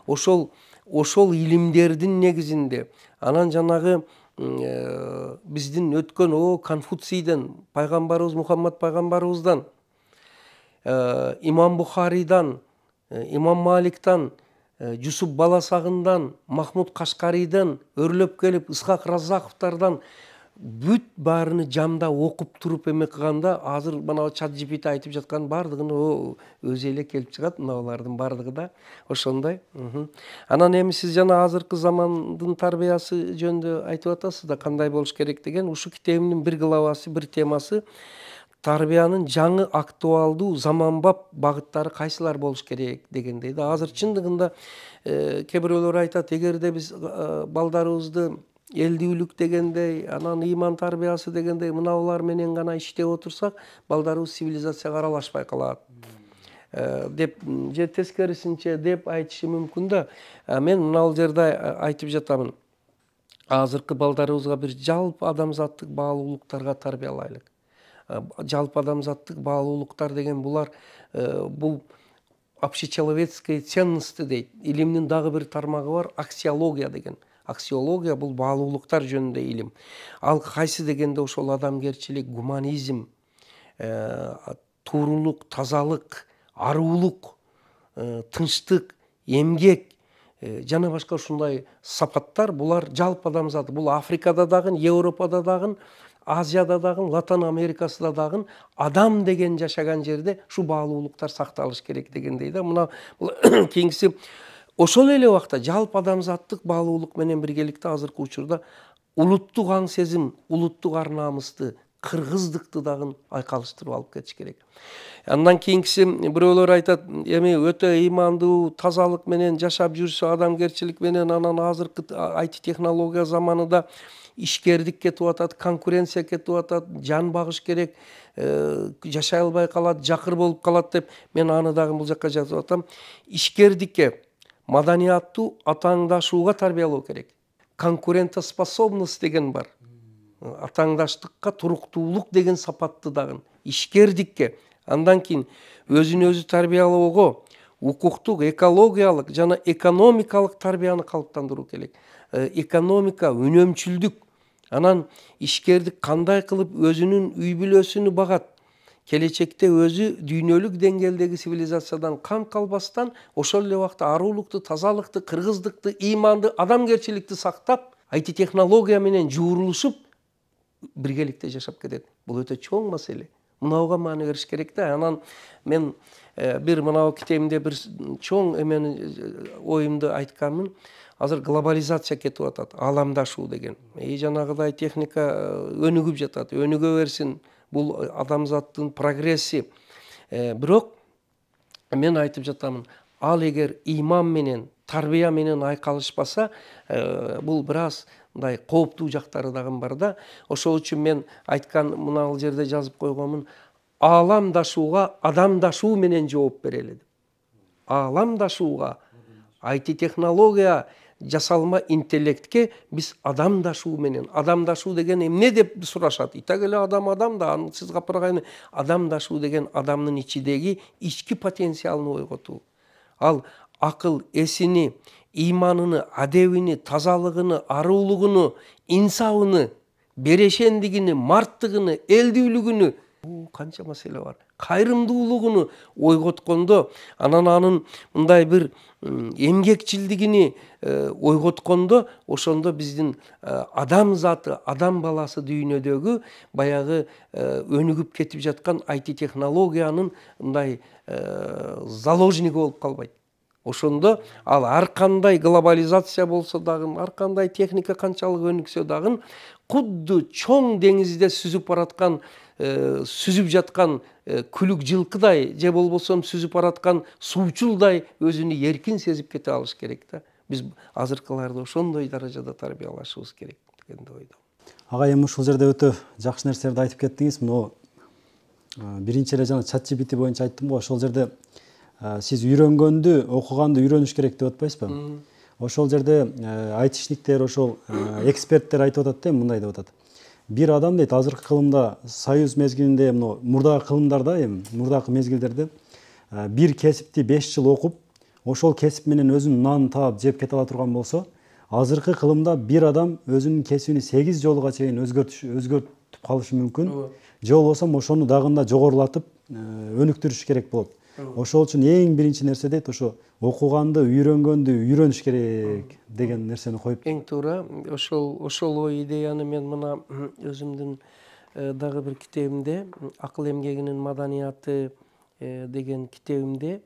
Speaker 2: Ошол илимдердин негизинде анан жанагы биздин өткөн Конфуцийден, пайгамбарыбыз Мухаммад пайгамбарыбыздан, Имам Бухарийдан, Имам Маликтан, Жусуп Баласагындан, Махмуд Кашкарийден өрлөп келип Исхак Разаковтардан бүт баарыны жамда окуп туруп эме кылганда азыр мына чат GPT айтып жаткан баардыгын өзү эле келип чыгат, мыналардын баардыгы да ошондой. Анан эми сиз жана азыркы замандын тарбиясы жөнүндө айтып атасыз да, кандай болуш керек деген. Ушу китебимдин бир главасы, бир темасы тарбиянын жаңы актуалдуу заманбап багыттары кайсылар болуш керек дегендей да. Азыр чындыгында кээ бирөөлөр айтат, эгерде биз балдарыбызды элдүүлүк дегендей, анан ыйман тарбиясы дегендей мынаулар менен гана иштеп отурсак, балдарыбыз цивилизацияга аралашпай калат деп, же тескерисинче деп айтышы мүмкүн да. Мен мынал жерде айтып жатамын. Азыркы балдарыбызга бир жалпы адамзаттык баалуулуктарга тарбиялайлык. Жалпы адамзаттык баалуулуктар деген булар бул общечеловецкие ценности дейт. Илимдин дагы бир тармагы бар, аксиология деген. Аксиология бул баалуулуктар жөнүндө илим. Ал кайсы дегенде ошол адамгерчилик, гуманизм, туурулук, тазалык, аруулук, тынчтык, эмгек жана башка ушундай сапаттар, булар жалпы адамзат. Бул Африкада дагы, Европада дагы, Азияда дагы, Латин Америкасында дагы адам деген жашаган жерде шу баалуулуктар сакталыш керек дегендей да. Мына кийинкиси ошол эле убакта жалпы адамзаттык баалуулук менен биргеликте азыркы учурда улуттук аң сезим, улуттук ар намысты, кыргыздыкты дагы айкалыштырып алып кетиш керек. Андан кийинкиси бирөөлөр айтат, эми өтө ыймандуу, тазалык менен жашап жүрсө, адамгерчилик менен, анан азыркы IT технология заманында ишкердик кетип атат, конкуренция кетип атат, жан багыш керек, жашай албай калат, жакыр болуп калат деп, мен аны дагы бул жакка жазып атам. Ишкердикке, маданияттуу атаңдашууга тарбиялоо керек. Конкурентоспособность деген бар. Атаңдаштыкка туруктуулук деген сапатты дагы. Ишкердикке, андан кийин өзүн өзү тарбиялоого, укуктук, экологиялык жана экономикалык тарбияны калыптандыруу керек. Экономика, үнөмчүлдүк, анан ишкердик кандай кылып өзүнүн үй бүлөсүнү багат, келечекте өзү дүйнөлүк деңгээлдеги цивилизациядан кам калбастан, ошол эле убакта аруулукту, тазалыкты, кыргыздыкты, ыйманды, адамгерчиликти сактап, IT технология менен жуурулушуп биргеликте жашап кетет. Бул өтө чоң маселе. Мынауга маани бериш керек да. Анан мен бир мынау китебимде бир чоң эмени оюмду айтканмын. Азыр глобализация кетип атат, ааламдашуу деген. Жанагыдай техника өнүгүп жатат, өнүгө берсин. Бул адамзаттын прогресси. Бирок мен айтып жатамын, ал эгер ыйман менен, тарбия менен айкалышпаса, бул бир аз мындай кооптуу жактары дагы бар да. Ошол үчүн мен айткан мына жерде жазып койгонмун, ааламдашууга адамдашуу менен жооп берели деп. Ааламдашууга, IT технология, жасалма интеллектке биз адамдашуу менен. Адамдашуу деген эмне деп сурашат. Итак эле адам да, сиз капыргайны адамдашуу деген адамдын ичидеги ички потенциалын ойготуу. Ал акыл эсини, иманını, адебini, тазалыгını, аруулугуну, инсабыны, берешендигини, марттыгыны, элдүүлүгүнү, канча маселе бар. Кайрымдуулугуну ойготкондо, анан анын мындай бир эмгекчилдигини ойготкондо, ошондо биздин адам заты, адам баласы дүйнөдөгү баягы өнүгүп кетип жаткан IT технологиянын мындай заложниги болуп калбайт. Ошондо ал ар кандай глобализация болсо дагы, ар кандай техника канчалык өнүксө дагы, кудду чоң деңизде сүзүп жаткан күлүк жылкыдай же болбосо сүзүп бараткан суучулдай өзүнү эркин сезип кете алыш керек да. Биз азыркыларды ошондой даражада тарбиялашыбыз керек дегенди ойдом.
Speaker 1: Ага, эми ушул жерде өтө жакшы нерселерди айтып кеттиңиз. Мына биринчи эле жана ChatGPT боюнча айттым го, ошол жерде сиз үйрөнгөндү, окуганды үйрөнүш керек деп атпайсызбы? Ошол жерде айтишниктер, ошол эксперттер айтып атат да, мындай деп атат. Бир адам дейт, азыркы кылымда, союз мезгилинде, мурдагы кылымдарда, мурдагы мезгилдерде бир кесипти 5 жыл окуп, ошол кесип менен өзүнүн нанын таап жеп кете ала турган болсо, азыркы кылымда бир адам өзүнүн кесибини 8 жолуга чейин өзгөртүп калышы мүмкүн. Же болбосо ошону дагы жогорулатып өнүктүрүш керек болот. Ошол үчүн эң биринчи нерсе дейт, ошо окуганды, үйрөнгөндү үйрөнүш керек деген нерсени коюп.
Speaker 2: Эң туура. Ошол ой идеяны мен мына өзүмдүн дагы бир китебимде, Акыл эмгегинин маданияты деген китебимде,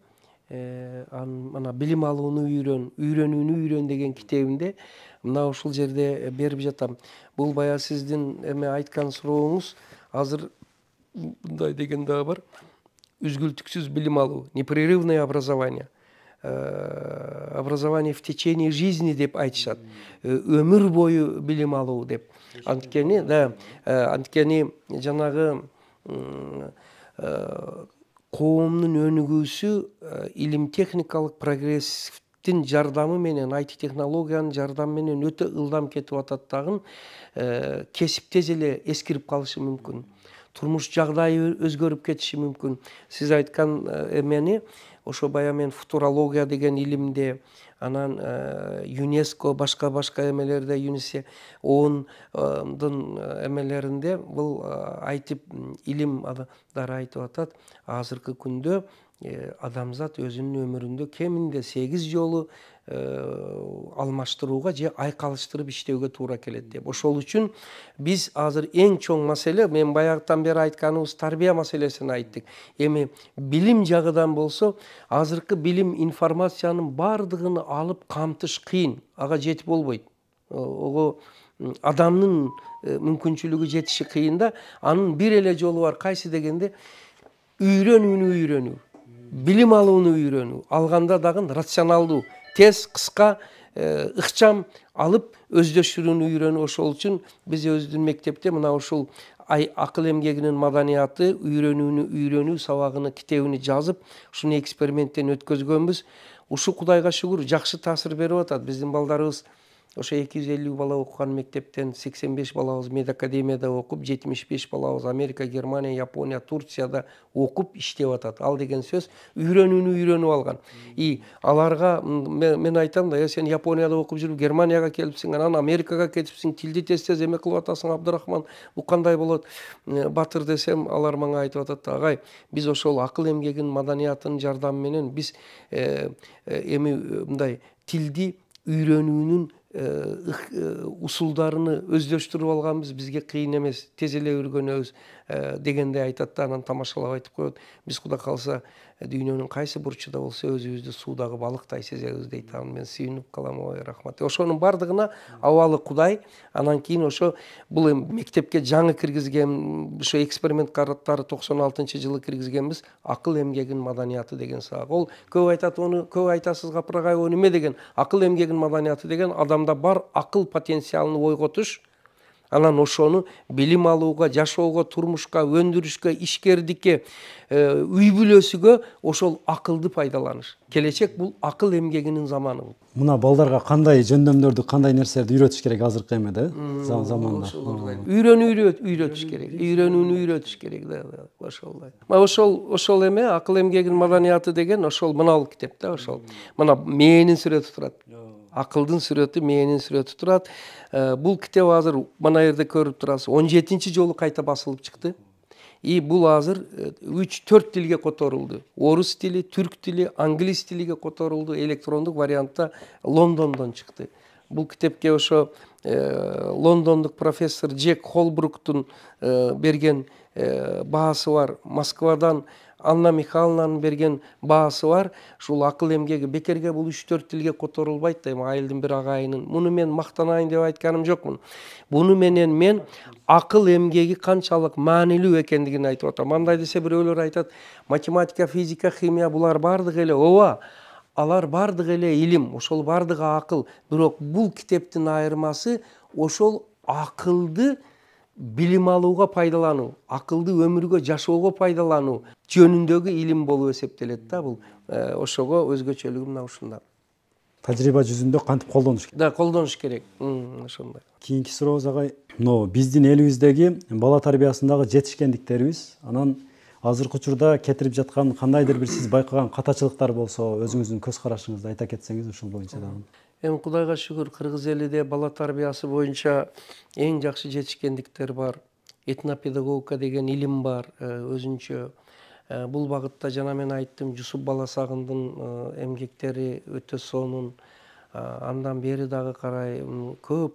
Speaker 2: мына билим алууну үйрөнүүнү үйрөн деген китебимде мына ушул жерде берип жатам. Бул баягы сиздин эме айткан сурооңуз, азыр мындай деген дагы бар. Үзгүлтүксүз билим алуу, непрерывное образование. Образование в течение жизни деп айтышат. Өмүр бою билим алуу деп. Анткени жанагы коомдун өнүгүүсү илим техникалык прогрессивдин жардамы менен, IT технологиянын жардамы менен өтө ылдам кетип атат дагы, кесип тез эле эскирип калышы мүмкүн. Турмуш жагдайы өзгөрүп кетиши мүмкүн. Сиз айткан эмени ошо бая мен футурология деген илимде, анан ЮНЕСКО башка эмелерде, ЮНИСЕ ООНдун эмелеринде бул айтып, илим адамдары айтып атат, азыркы күндө адамзат өзүнүн өмүрүндө кеминде 8 жолу алмаштырууга же айкалыштырып иштөөгө туура келет деп. Ошол үчүн биз азыр эң чоң маселе, мен баягыдан бери айтканыбыз тарбия маселесин айттык. Эми билим жагыдан болсо, азыркы билим информациянын бардыгын алып камтыш кыйын, ага жетип болбойт. Ого адамдын мүмкүнчүлүгү жетиши кыйын да. Анын бир эле жолу бар, кайсы дегенде үйрөнүүнү үйрөнүү, билим алууну үйрөнүү, алганда дагы рационалдуу, тез, кыска, ыкчам алып өздөштүрүүнү үйрөнүү. Ошол үчүн биз өзүбүздүн мектепте мына ушул акыл эмгегинин маданияты, үйрөнүүнү үйрөнүү сабагыны китебини жазып, ушуну эксперименттен өткөзгөнбүз. Ушу Кудайга шүгүр жакшы таасир берип атат. Биздин балдарыбыз ошо 250 бала окуган мектептен 85 балабыз медакадемияда окуп, 75 балабыз Америка, Германия, Япония, Турцияда окуп иштеп атат. Ал деген сөз үйрөнүүнү үйрөнүп алган. Аларга мен айтам да, сен Японияда окуп жүрүп, Германияга келипсиң, анан Америкага кетипсиң, тилди тез эме кылып атасың, Абдырахман, бул кандай болот, батыр десем, алар мага айтып атат, агай, биз ошол акыл эмгегинин маданиятынын жардамы менен биз эми мындай тилди үйрөнүүнүн усулдарыны өздөштүрүп алганбыз, бизге кыйын эмес, тез эле үйрөнөбүз дегенде айтат да, анан тамашалап айтып коет. Биз Кудай калса дүйнөнүн кайсы бурчунда болсо өзүбүздү суудагы балыктай сезебиз дейт. Мен сүйүнүп калам, ой рахмат. Ошонун бардыгына абалы Кудай. Анан кийин ошо бул мектепке жаңы киргизген, ошо эксперимент караттары 96-жылы киргизгенбиз, акыл эмгегинин маданияты деген сабак. Ол көп айтат, оны көп айтасыз Капыргай, неме деген? Акыл эмгегинин маданияты деген адамда бар акыл потенциалын ойготуш, Анан ошону билим алууга, жашоого, турмушка, өндүрүшкө, ишкердикке, үй бүлөсүгө ошол акылды пайдаланыш. Келечек бул акыл эмгегинин заманы.
Speaker 1: Мына балдарга кандай жөндөмдөрдү, кандай нерселерди үйрөтүш керек азыркы эмеде, заманда?
Speaker 2: Үйрөтүш керек. Үйрөнүүнү үйрөтүш керек да. Ошолдай. Ошол эме акыл эмгегинин маданияты деген ошол мынау китеп да, ошол. Мына мээнин сүрөтү турат. Акылдын сүрөтү, мээнин сүрөтү турат. Бул китеп азыр мына жерде көрүп турасыз. 17-чи жолу кайта басылып чыкты. И бул азыр 3-4 тилге которулду. Орус тили, түрк тили, англис тилиге которулду. Электрондук вариантта Лондондон чыкты. Бул китепке ошо лондондук профессор Джек Холбруктун берген баасы бар. Москвадан Анна Михайловнанын берген баасы бар. Ушул акыл эмгеги бекерге бул 3-4 тилге которулбайт да, айылдын бир агайынын. Муну мен мактанайын деп айтканым жокмун. Буну менен мен акыл эмгеги канчалык маанилүү экендигин айтып атам. Андай десе бирөөлөр айтат, математика, физика, химия булар бардыгы эле ооба. Алар бардыгы эле илим, ошол бардыгы акыл. Бирок бул китептин айырмасы ошол акылды билим алууга пайдалануу, акылды өмүргө жашоого пайдалануу жөнүндөгү илим болуп эсептелет да бул. Ошого өзгөчөлүгү мына ушунда.
Speaker 1: Тажрыйба жүзүндө кантип колдонуш керек?
Speaker 2: Да, колдонуш керек. Ошондой.
Speaker 1: Кийинки сурообуз агай, биздин элибиздеги бала тарбиясындагы жетишкендиктерибиз, анан азыркы учурда кетирип жаткан кандайдыр бир сиз байкаган катачылыктар болсо, өзүңүздүн көз карашыңызды айта кетсеңиз ушул боюнча дагы.
Speaker 2: Эми Кудайга шүгүр, кыргыз элиде бала тарбиясы боюнча эң жакшы жетишкендиктер бар. Этнопедагогика деген илим бар, өзүнчө. Бул багытта жана мен айттым, Жусуп Баласагындын эмгектери өтө сонун. Андан бери дагы карай көп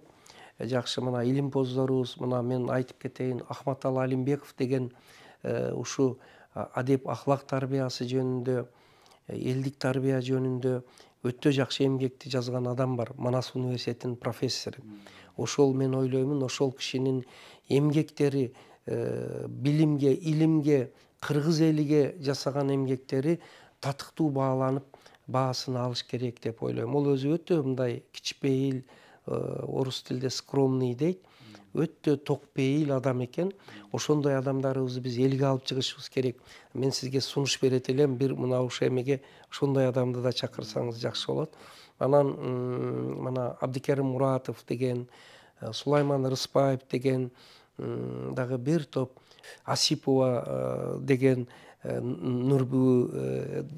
Speaker 2: жакшы мына илимпоздорубуз, мына мен айтып кетейин, Ахматалы Алимбеков деген ушу адеп ахлак тарбиясы жөнүндө, элдик тарбия жөнүндө өтө жакшы эмгекти жазган адам бар. Манас университетинин профессору. Ошол мен ойлоймун, ошол кишинин эмгектери, билимге, илимге, кыргыз элиге жасаган эмгектери татыктуу бааланып, баасын алыш керек деп ойлойм. Ол өзү өтө мындай кичпейил, орус тилде скромный дейт. Өтө токпейил адам экен. Ошондой адамдарыбызды биз элге алып чыгышыбыз керек. Мен сизге сунуш берет элем, бир мына ушул эмеге ошондой адамды да чакырсаңыз жакшы болот. Анан мына Абдикерим Муратов деген, Сулайман Рыспаев деген, дагы бир топ, Асипова деген Нурбу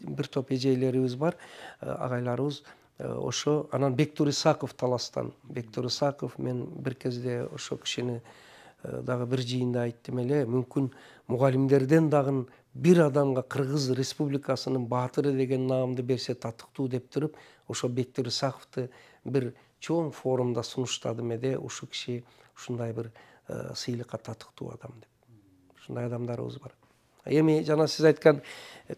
Speaker 2: бир топ эжейлерибиз бар, агайларыбыз. Ошо анан Бектур Исаков Таластан. Бектур Исаков, мен бир кезде ошо кишини дагы бир жыйында айттым эле, мүмкүн мугалимдерден дагы бир адамга Кыргыз Республикасынын баатыры деген наамды берсе татыктуу деп туруп, ошо Бектур Исаковду бир чоң форумда сунуштадым эде, ушул киши ушундай бир сыйлыкка татыктуу адам деп. Ушундай адамдарыбыз бар. Эми жана сиз айткан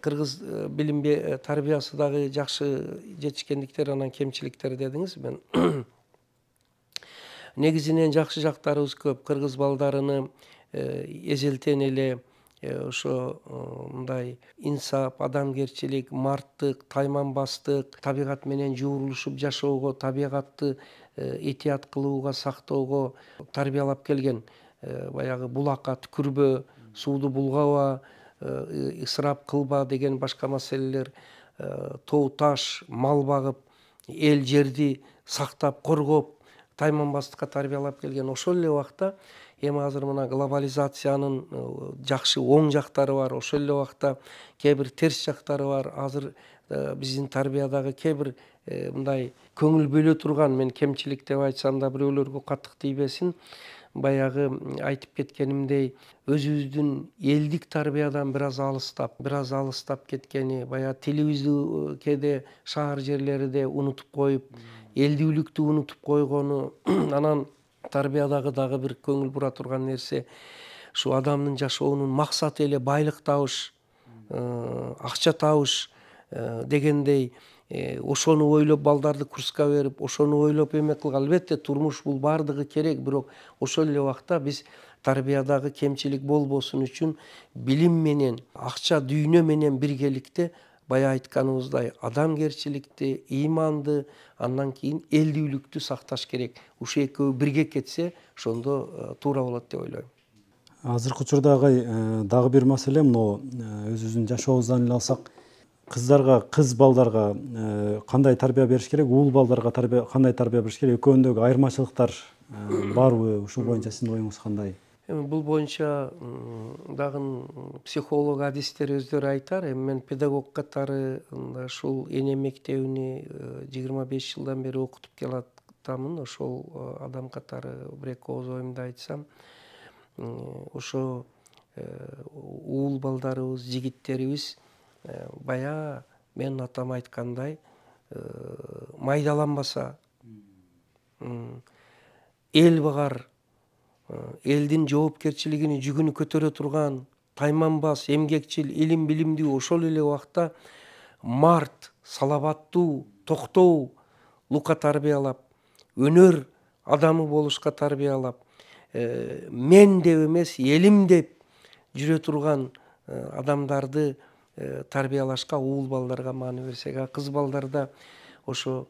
Speaker 2: кыргыз билим тарбиясы дагы жакшы жетишкендиктер, анан кемчиликтер дедиңиз. Мен негизинен жакшы жактарыбыз көп. Кыргыз балдарыны эзелтен эле ошо мындай инсап, адамгерчилик, марттык, тайманбастык, табигат менен жуурулушуп жашоого, табигатты этият кылууга, сактоого тарбиялап келген. Баягы булакка түкүрбө, сууду булгаба, ысырап кылба деген башка маселелер, тоо таш, мал багып, эл жерди сактап, коргоп, тайманбастыкка тарбиялап келген. Ошол эле убакта эми азыр мына глобализациянын жакшы оң жактары бар, ошол эле убакта кээ бир терс жактары бар. Азыр биздин тарбиядагы кээ бир мындай көңүл бөлө турган, мен кемчилик деп айтсам да бирөөлөргө каттык тийбесин, баягы айтып кеткенимдей, өзүбүздүн элдик тарбиядан бир аз алыстап кеткени, баягы тилибизди кээде шаар жерлерде унутуп коюп, элдүүлүктү унутуп койгону, анан тарбиядагы дагы бир көңүл бура турган нерсе, ушу адамдын жашоонун максаты эле байлык табыш, акча табыш дегендей, ошону ойлоп балдарды курска берип, ошону ойлоп эме кылган. Албетте турмуш бул бардыгы керек, бирок ошол эле убакта биз тарбиядагы кемчилик болбосун үчүн билим менен, акча дүйнө менен биргеликте бая айтканыбыздай адамгерчиликти, ыйманды, андан кийин элдүүлүктү сакташ керек. Ушул экөө бирге кетсе, ошондо туура болот деп ойлойм.
Speaker 1: Азыркы учурда агай дагы бир маселе мына өзүбүздүн жашообуздан эле алсак, кыздарга, кыз балдарга кандай тарбия бериш керек, уул балдарга кандай тарбия бериш керек, экөөндөгү айырмачылыктар барбы? Ушул боюнча сиздин оюңуз кандай?
Speaker 2: Эми бул боюнча дагы психолог адистер өздөрү айтар. Эми мен педагог катары ушул эне мектебини 25 жылдан бери окутуп келатамын. Ошол адам катары бир эки ооз оюмду айтсам, ошо уул балдарыбыз, жигиттерибиз бая менин атам айткандай майдаланбаса, эл багар, элдин жоопкерчилигини жүгүнү көтөрө турган, тайманбас, эмгекчил, илим билимдүү, ошол эле убакта март, салабаттуу, токтоолукка тарбиялап, өнөр адамы болушка тарбиялап, мен деп эмес, элим деп жүрө турган адамдарды тарбиялашка, уул балдарга маани берсек, кыз балдарда ошо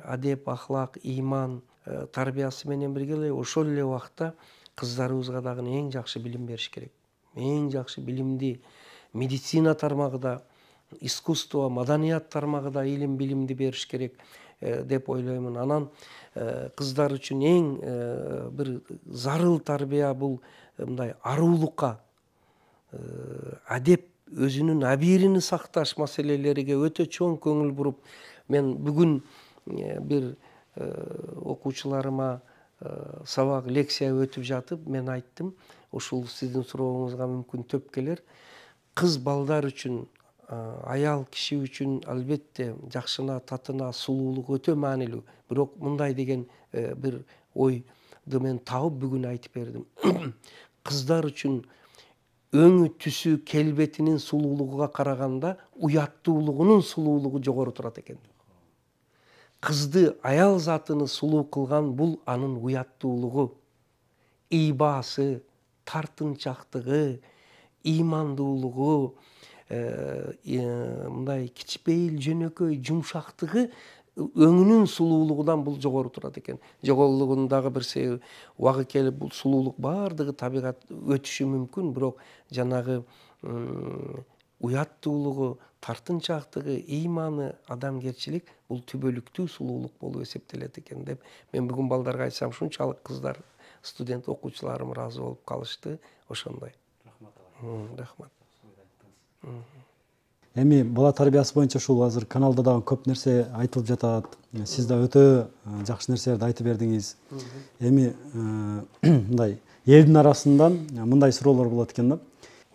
Speaker 2: адеп, ахлак, ыйман тарбиясы менен бирге эле ошол эле убакта кыздарыбызга дагы эң жакшы билим бериш керек. Эң жакшы билимди медицина тармагында, искусство, маданият тармагында илим билимди бериш керек деп ойлоймун. Анан кыздар үчүн эң бир зарыл тарбия бул мындай аруулукка, адеп, өзүнүн абийирини сакташ маселелериге өтө чоң көңүл буруп, мен бүгүн бир окуучуларыма сабак, лекция өтүп жатып, мен айттым, ушул сиздин сурооңузга мүмкүн төп келер. Кыз балдар үчүн, аял киши үчүн албетте жакшына, татына, сулуулук өтө маанилүү. Бирок мындай деген бир ойду мен табып бүгүн айтып бердим. Кыздар үчүн өңү, түсү, келбетинин сулуулугуга караганда уяттуулугунун сулуулугу жогору турат экен. Кызды, аял затыны сулуу кылган бул анын уяттуулугу, ыйбаасы, тартынчактыгы, ыймандуулугу, мындай кичпейил, жөнөкөй, жумшактыгы, өңүнүн сулуулугунан бул жогору турат экен. Жогорулугунун дагы бир себеби, убагы келип бул сулуулук баардыгы табигат өтүшү мүмкүн, бирок жанагы уяттуулугу, тартынчактыгы, ыйманы, адамгерчилик бул түбөлүктүү сулуулук болуп эсептелет экен деп мен бүгүн балдарга айтсам, ушунчалык кыздар, студент окуучуларым ыраазы болуп калышты. Ошондой. Рахмат.
Speaker 1: Эми бала тарбиясы боюнча ушул азыр каналда дагы көп нерсе айтылып жатат. Сиз да өтө жакшы нерселерди айтып бердиңиз. Эми мындай элдин арасынан мындай суроолор болот экен да.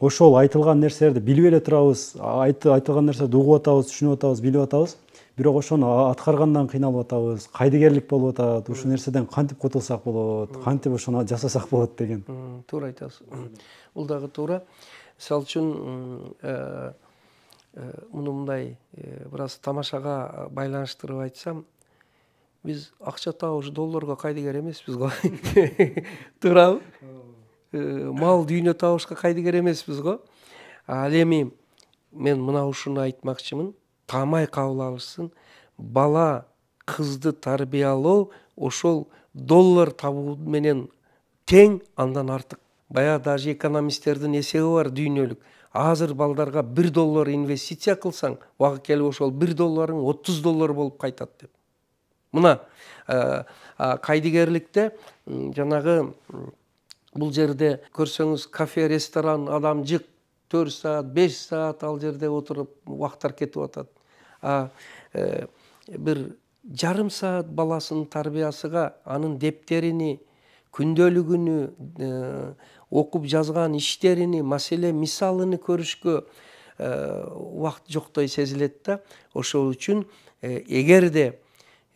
Speaker 1: Ошол айтылган нерселерди билип эле турабыз, айтылган нерселерди угуп атабыз, түшүнүп атабыз, билип атабыз. Бирок ошону аткаргандан кыйналып атабыз, кайдыгерлик болуп атат. Ушул нерседен кантип кутулсак болот, кантип ошону жасасак болот деген.
Speaker 2: Туура айтасыз. Бул дагы туура. Мисалы үчүн муну мындай бир аз тамашага байланыштырып айтсам, биз акча табыш долларга кайдыгер эмеспиз го. Туурабы? Мал дүйнө табышка кайдыгер эмеспиз го. Ал эми мен мына ушуну айтмакчымын, таамай кабыл алышсын. Бала, кызды тарбиялоо ошол доллар табуу менен тең, андан артык. Бая даже экономисттердин эсеби бар дүйнөлүк. Азыр балдарга $1 инвестиция кылсаң, убагы келип ошол $1 $30 болуп кайтат деп. Мына кайдыгерликте жанагы бул жерде көрсөңүз, кафе, ресторан, адам жык, 4 саат, 5 саат ал жерде отуруп убактар кетип атат. Бир жарым саат баласынын тарбиясыга анын дептерини, күндөлүгүнү, окуп жазган иштерини, маселе мисалыны көрүшкө убакыт жоктой сезилет да. Ошол үчүн эгерде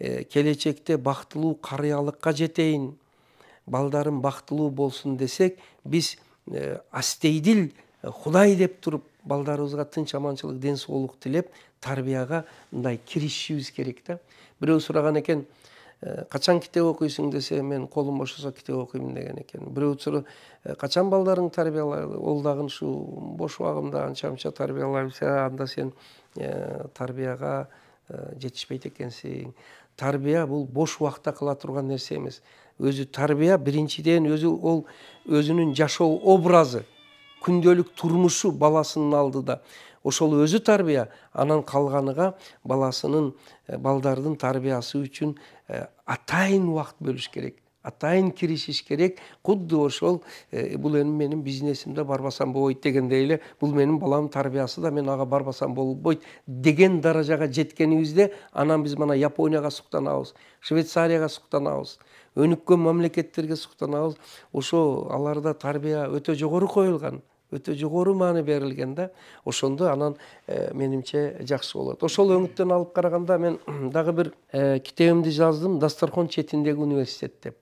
Speaker 2: келечекте бактылуу карыялыкка жетейин, балдарым бактылуу болсун десек, биз астейдил Кудай деп туруп, балдарыбызга тынч аманчылык, ден соолук тилеп, тарбияга мындай киришишибиз керек да. Бирөө сураган экен, качан китеп окуйсуң десе, мен колум бошосо китеп окуймун деген экен. Бирөө учуру качан балдарыңды тарбиялайлы, ол дагы ушу бош убагымда анча мынча тарбиялайм, анда сен тарбияга жетишпейт экенсиң. Тарбия бул бош убакта кыла турган нерсе эмес. Өзү тарбия биринчиден ол өзүнүн жашоо образы, күндөлүк турмушу баласынын алдыда. Ошол өзү тарбия, анан калганыга балдардын тарбиясы үчүн атайын убакыт бөлүш керек. Атайын киришиш керек. Кудду ошол бул эми менин бизнесимде барбасам болбойт дегендей эле, бул менин баламдын тарбиясы да, мен ага барбасам болбойт деген даражага жеткенибизде, анан биз мана Японияга суктанабыз, Швейцарияга суктанабыз, өнүккөн мамлекеттерге суктанабыз. Ошо аларда тарбия өтө жогору коюлган, өтө жогору маани берилген да. Ошондо анан менимче жакшы болот. Ошол өңүттөн алып караганда мен дагы бир китебимди жаздым, Дасторкон четиндеги университет деп.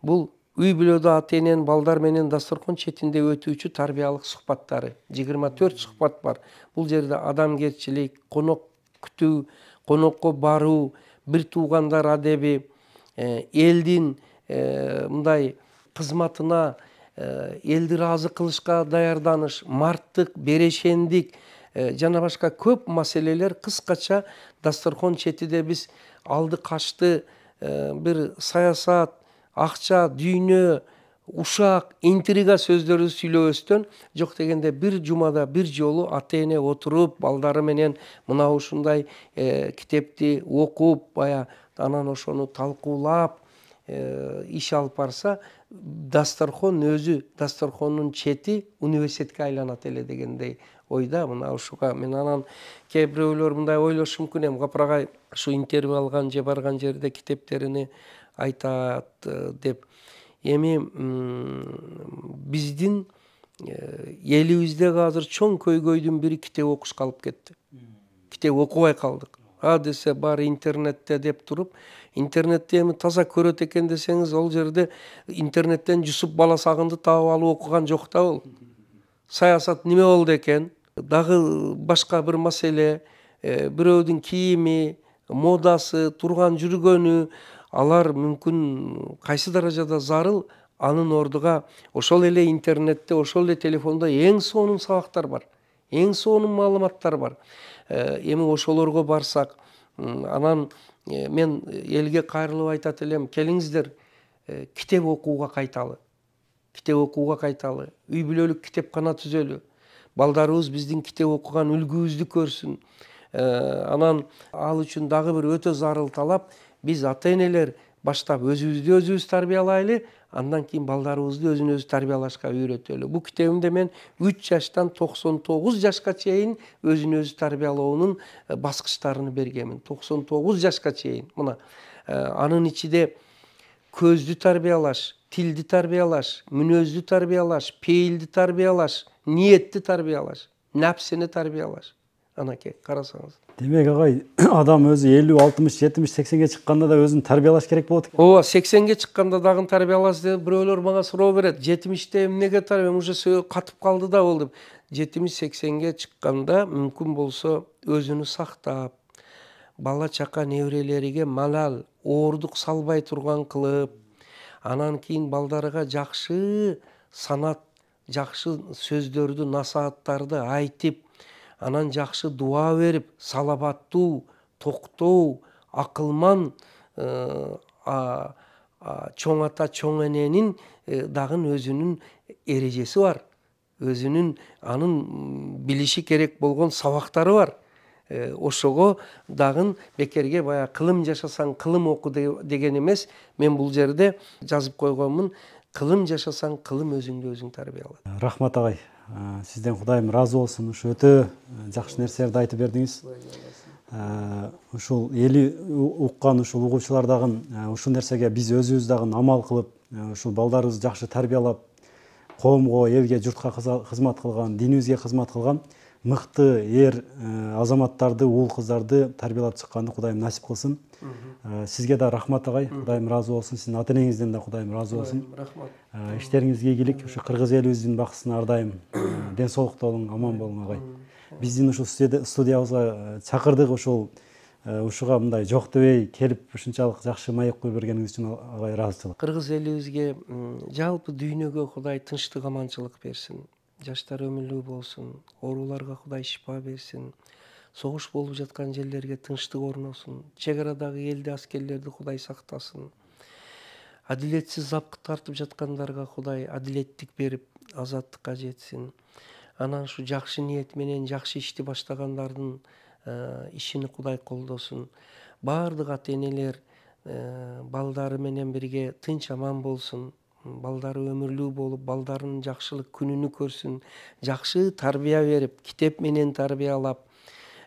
Speaker 2: Бул үй бүлөдө ата-эненин балдар менен дасторкон четинде өтүүчү тарбиялык сухбаттары. 24 сухбат бар. Бул жерде адамгерчилик, конок күтүү, конокко баруу, бир туугандар адеби, элдин мындай кызматына, элди ыраазы кылышка даярданыш, марттык, берешендик жана башка көп маселелер кыскача дасторкон четиде биз алды качты бир саясат, акча, дүйнө, ушак, интрига сөздөрдү сүйлөбөстөн, жок дегенде бир жумада бир жолу ата-эне отуруп, балдары менен мына ушундай китепти окуп, анан ошону талкуулап иш алып барса, дасторкон өзү, дасторкондун чети университетке айланат эле дегендей ойда. Мына ушуга мен анан кээ бирөөлөр мындай ойлошу мүмкүн, эми Гапар агай ушу интервью алган же барган жерде китептерини айтат деп. Эми биздин элибиздеги азыр чоң көйгөйдүн бири китеп окушка алып кетти. Китеп окубай калдык. Десе бар интернетте деп туруп, интернетте эми таза көрөт экен десеңиз, ол жерде интернеттен Жусуп Баласагынды таап алып окуган жок да ол. Саясат неме болду экен, дагы башка бир маселе, бирөөдүн кийими, модасы, турган жүргөнү, алар мүмкүн кайсы даражада зарыл, анын ордуга ошол эле интернетте, ошол эле телефондо эң сонун сабактар бар, эң сонун маалыматтар бар. Эми ошолорго барсак, анан мен элге кайрылып айтат элем, келиңиздер китеп окууга кайталы. Китеп окууга кайталы. Үй бүлөлүк китепкана түзөлү. Балдарыбыз биздин китеп окуган үлгүбүздү көрсүн. Анан ал үчүн дагы бир өтө зарыл талап, биз ата-энелер баштап өзүбүз тарбиялайлы, андан кийин балдарыбызды өзүн-өзү тарбиялашка үйрөтөлү. Бу китебимде мен 3 жаштан 99 жашка чейин өзүн-өзү тарбиялоонун баскычтарын бергенмин. 99 жашка чейин. Мына анын ичинде көздү тарбиялаш, тилди тарбиялаш, мүнөздү тарбиялаш, пейилди тарбиялаш, ниетти тарбиялаш, напсини тарбиялаш. Анакей, карасаңыз.
Speaker 1: Демек агай, адам өзү 50, 60, 70, 80ге чыкканда да өзүн тарбиялаш керек болот экен.
Speaker 2: Ооба, 80ге чыкканда дагы тарбиялаш деп бирөөлөр мага суроо берет. 70те эмнеге тарбия, уже катып калды да бол деп. 70-80ге чыкканда мүмкүн болсо өзүнү сактап, бала чака неберелериге малал, оордук салбай турган кылып, анан кийин балдарга жакшы санат, жакшы сөздөрдү, насааттарды айтып, анан жакшы дуа берип, салабаттуу, токтоо, акылман чоң ата, чоң эненин дагы өзүнүн эрежеси бар. Өзүнүн анын билиши керек болгон сабактары бар. Ошого дагы бекерге бая кылым жашасаң кылым оку деген эмес. Мен бул жерде жазып койгонмун. Кылым жашасаң кылым өзүңдү өзүң тарбиялат.
Speaker 1: Рахмат агай. Сизден Кудайым разы болсун. Ушу өтө жакшы нерселерди айтып бердиңиз. Ушул эли уккан ушул угуучулар дагы ушул нерсеге биз өзүбүз дагы амал кылып, ушул балдарыбызды жакшы тарбиялап, коомго, элге, журтка кызмат кылган, динибизге кызмат кылган мыкты эр азаматтарды, уул кыздарды тарбиялап чыкканды Кудайым насип кылсын. Сизге да рахмат агай. Кудайым разы болсун. Сиздин ата-энеңизден да Кудайым разы болсун.
Speaker 2: Рахмат.
Speaker 1: Иштериңизге ийгилик. Ушу кыргыз элибиздин бакытына ар дайым ден соолукта болуң, аман болуң агай. Биздин ушул студиябызга чакырдык ушул ушуга мындай жок дебей келип ушунчалык жакшы маек коюп бергениңиз үчүн алга ыраазычылык.
Speaker 2: Кыргыз элибизге жалпы дүйнөгө Кудай тынчтык, аманчылык берсин. Жаштар өмүрлүү болсун, ооруларга Кудай шифа берсин. Согуш болуп жаткан жерлерге тынчтык орносун. Чек арадагы элди, аскерлерди Кудай сактасын. Адилетсиз запкы тартып жаткандарга Кудай адилеттик берип, азаттыкка жетсин. Анан ушу жакшы ниет менен жакшы ишти баштагандардын ишини Кудай колдосун. Баардык ата-энелер балдары менен бирге тынч аман болсун. Балдары өмүрлүү болуп, балдарынын жакшылык күнүнү көрсүн. Жакшы тарбия берип, китеп менен тарбиялап,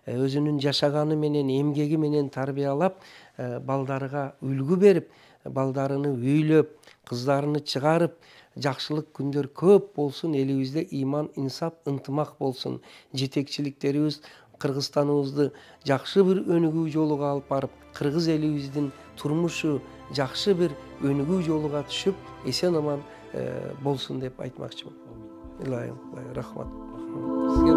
Speaker 2: өзүнүн жашаганы менен, эмгеги менен тарбиялап, балдарга үлгү берип, балдарыны үйлөп, кыздарыны чыгарып, жакшылык күндөр көп болсун. Элибизде иман, инсап, ынтымак болсун. Жетекчиликтерибиз Кыргызстаныбызды жакшы бир өнүгүү жолуга алып барып, кыргыз элибиздин турмушу жакшы бир өнүгүү жолуга түшүп, эсен аман болсун деп айтмакчымын. Илайым, рахмат. Сизге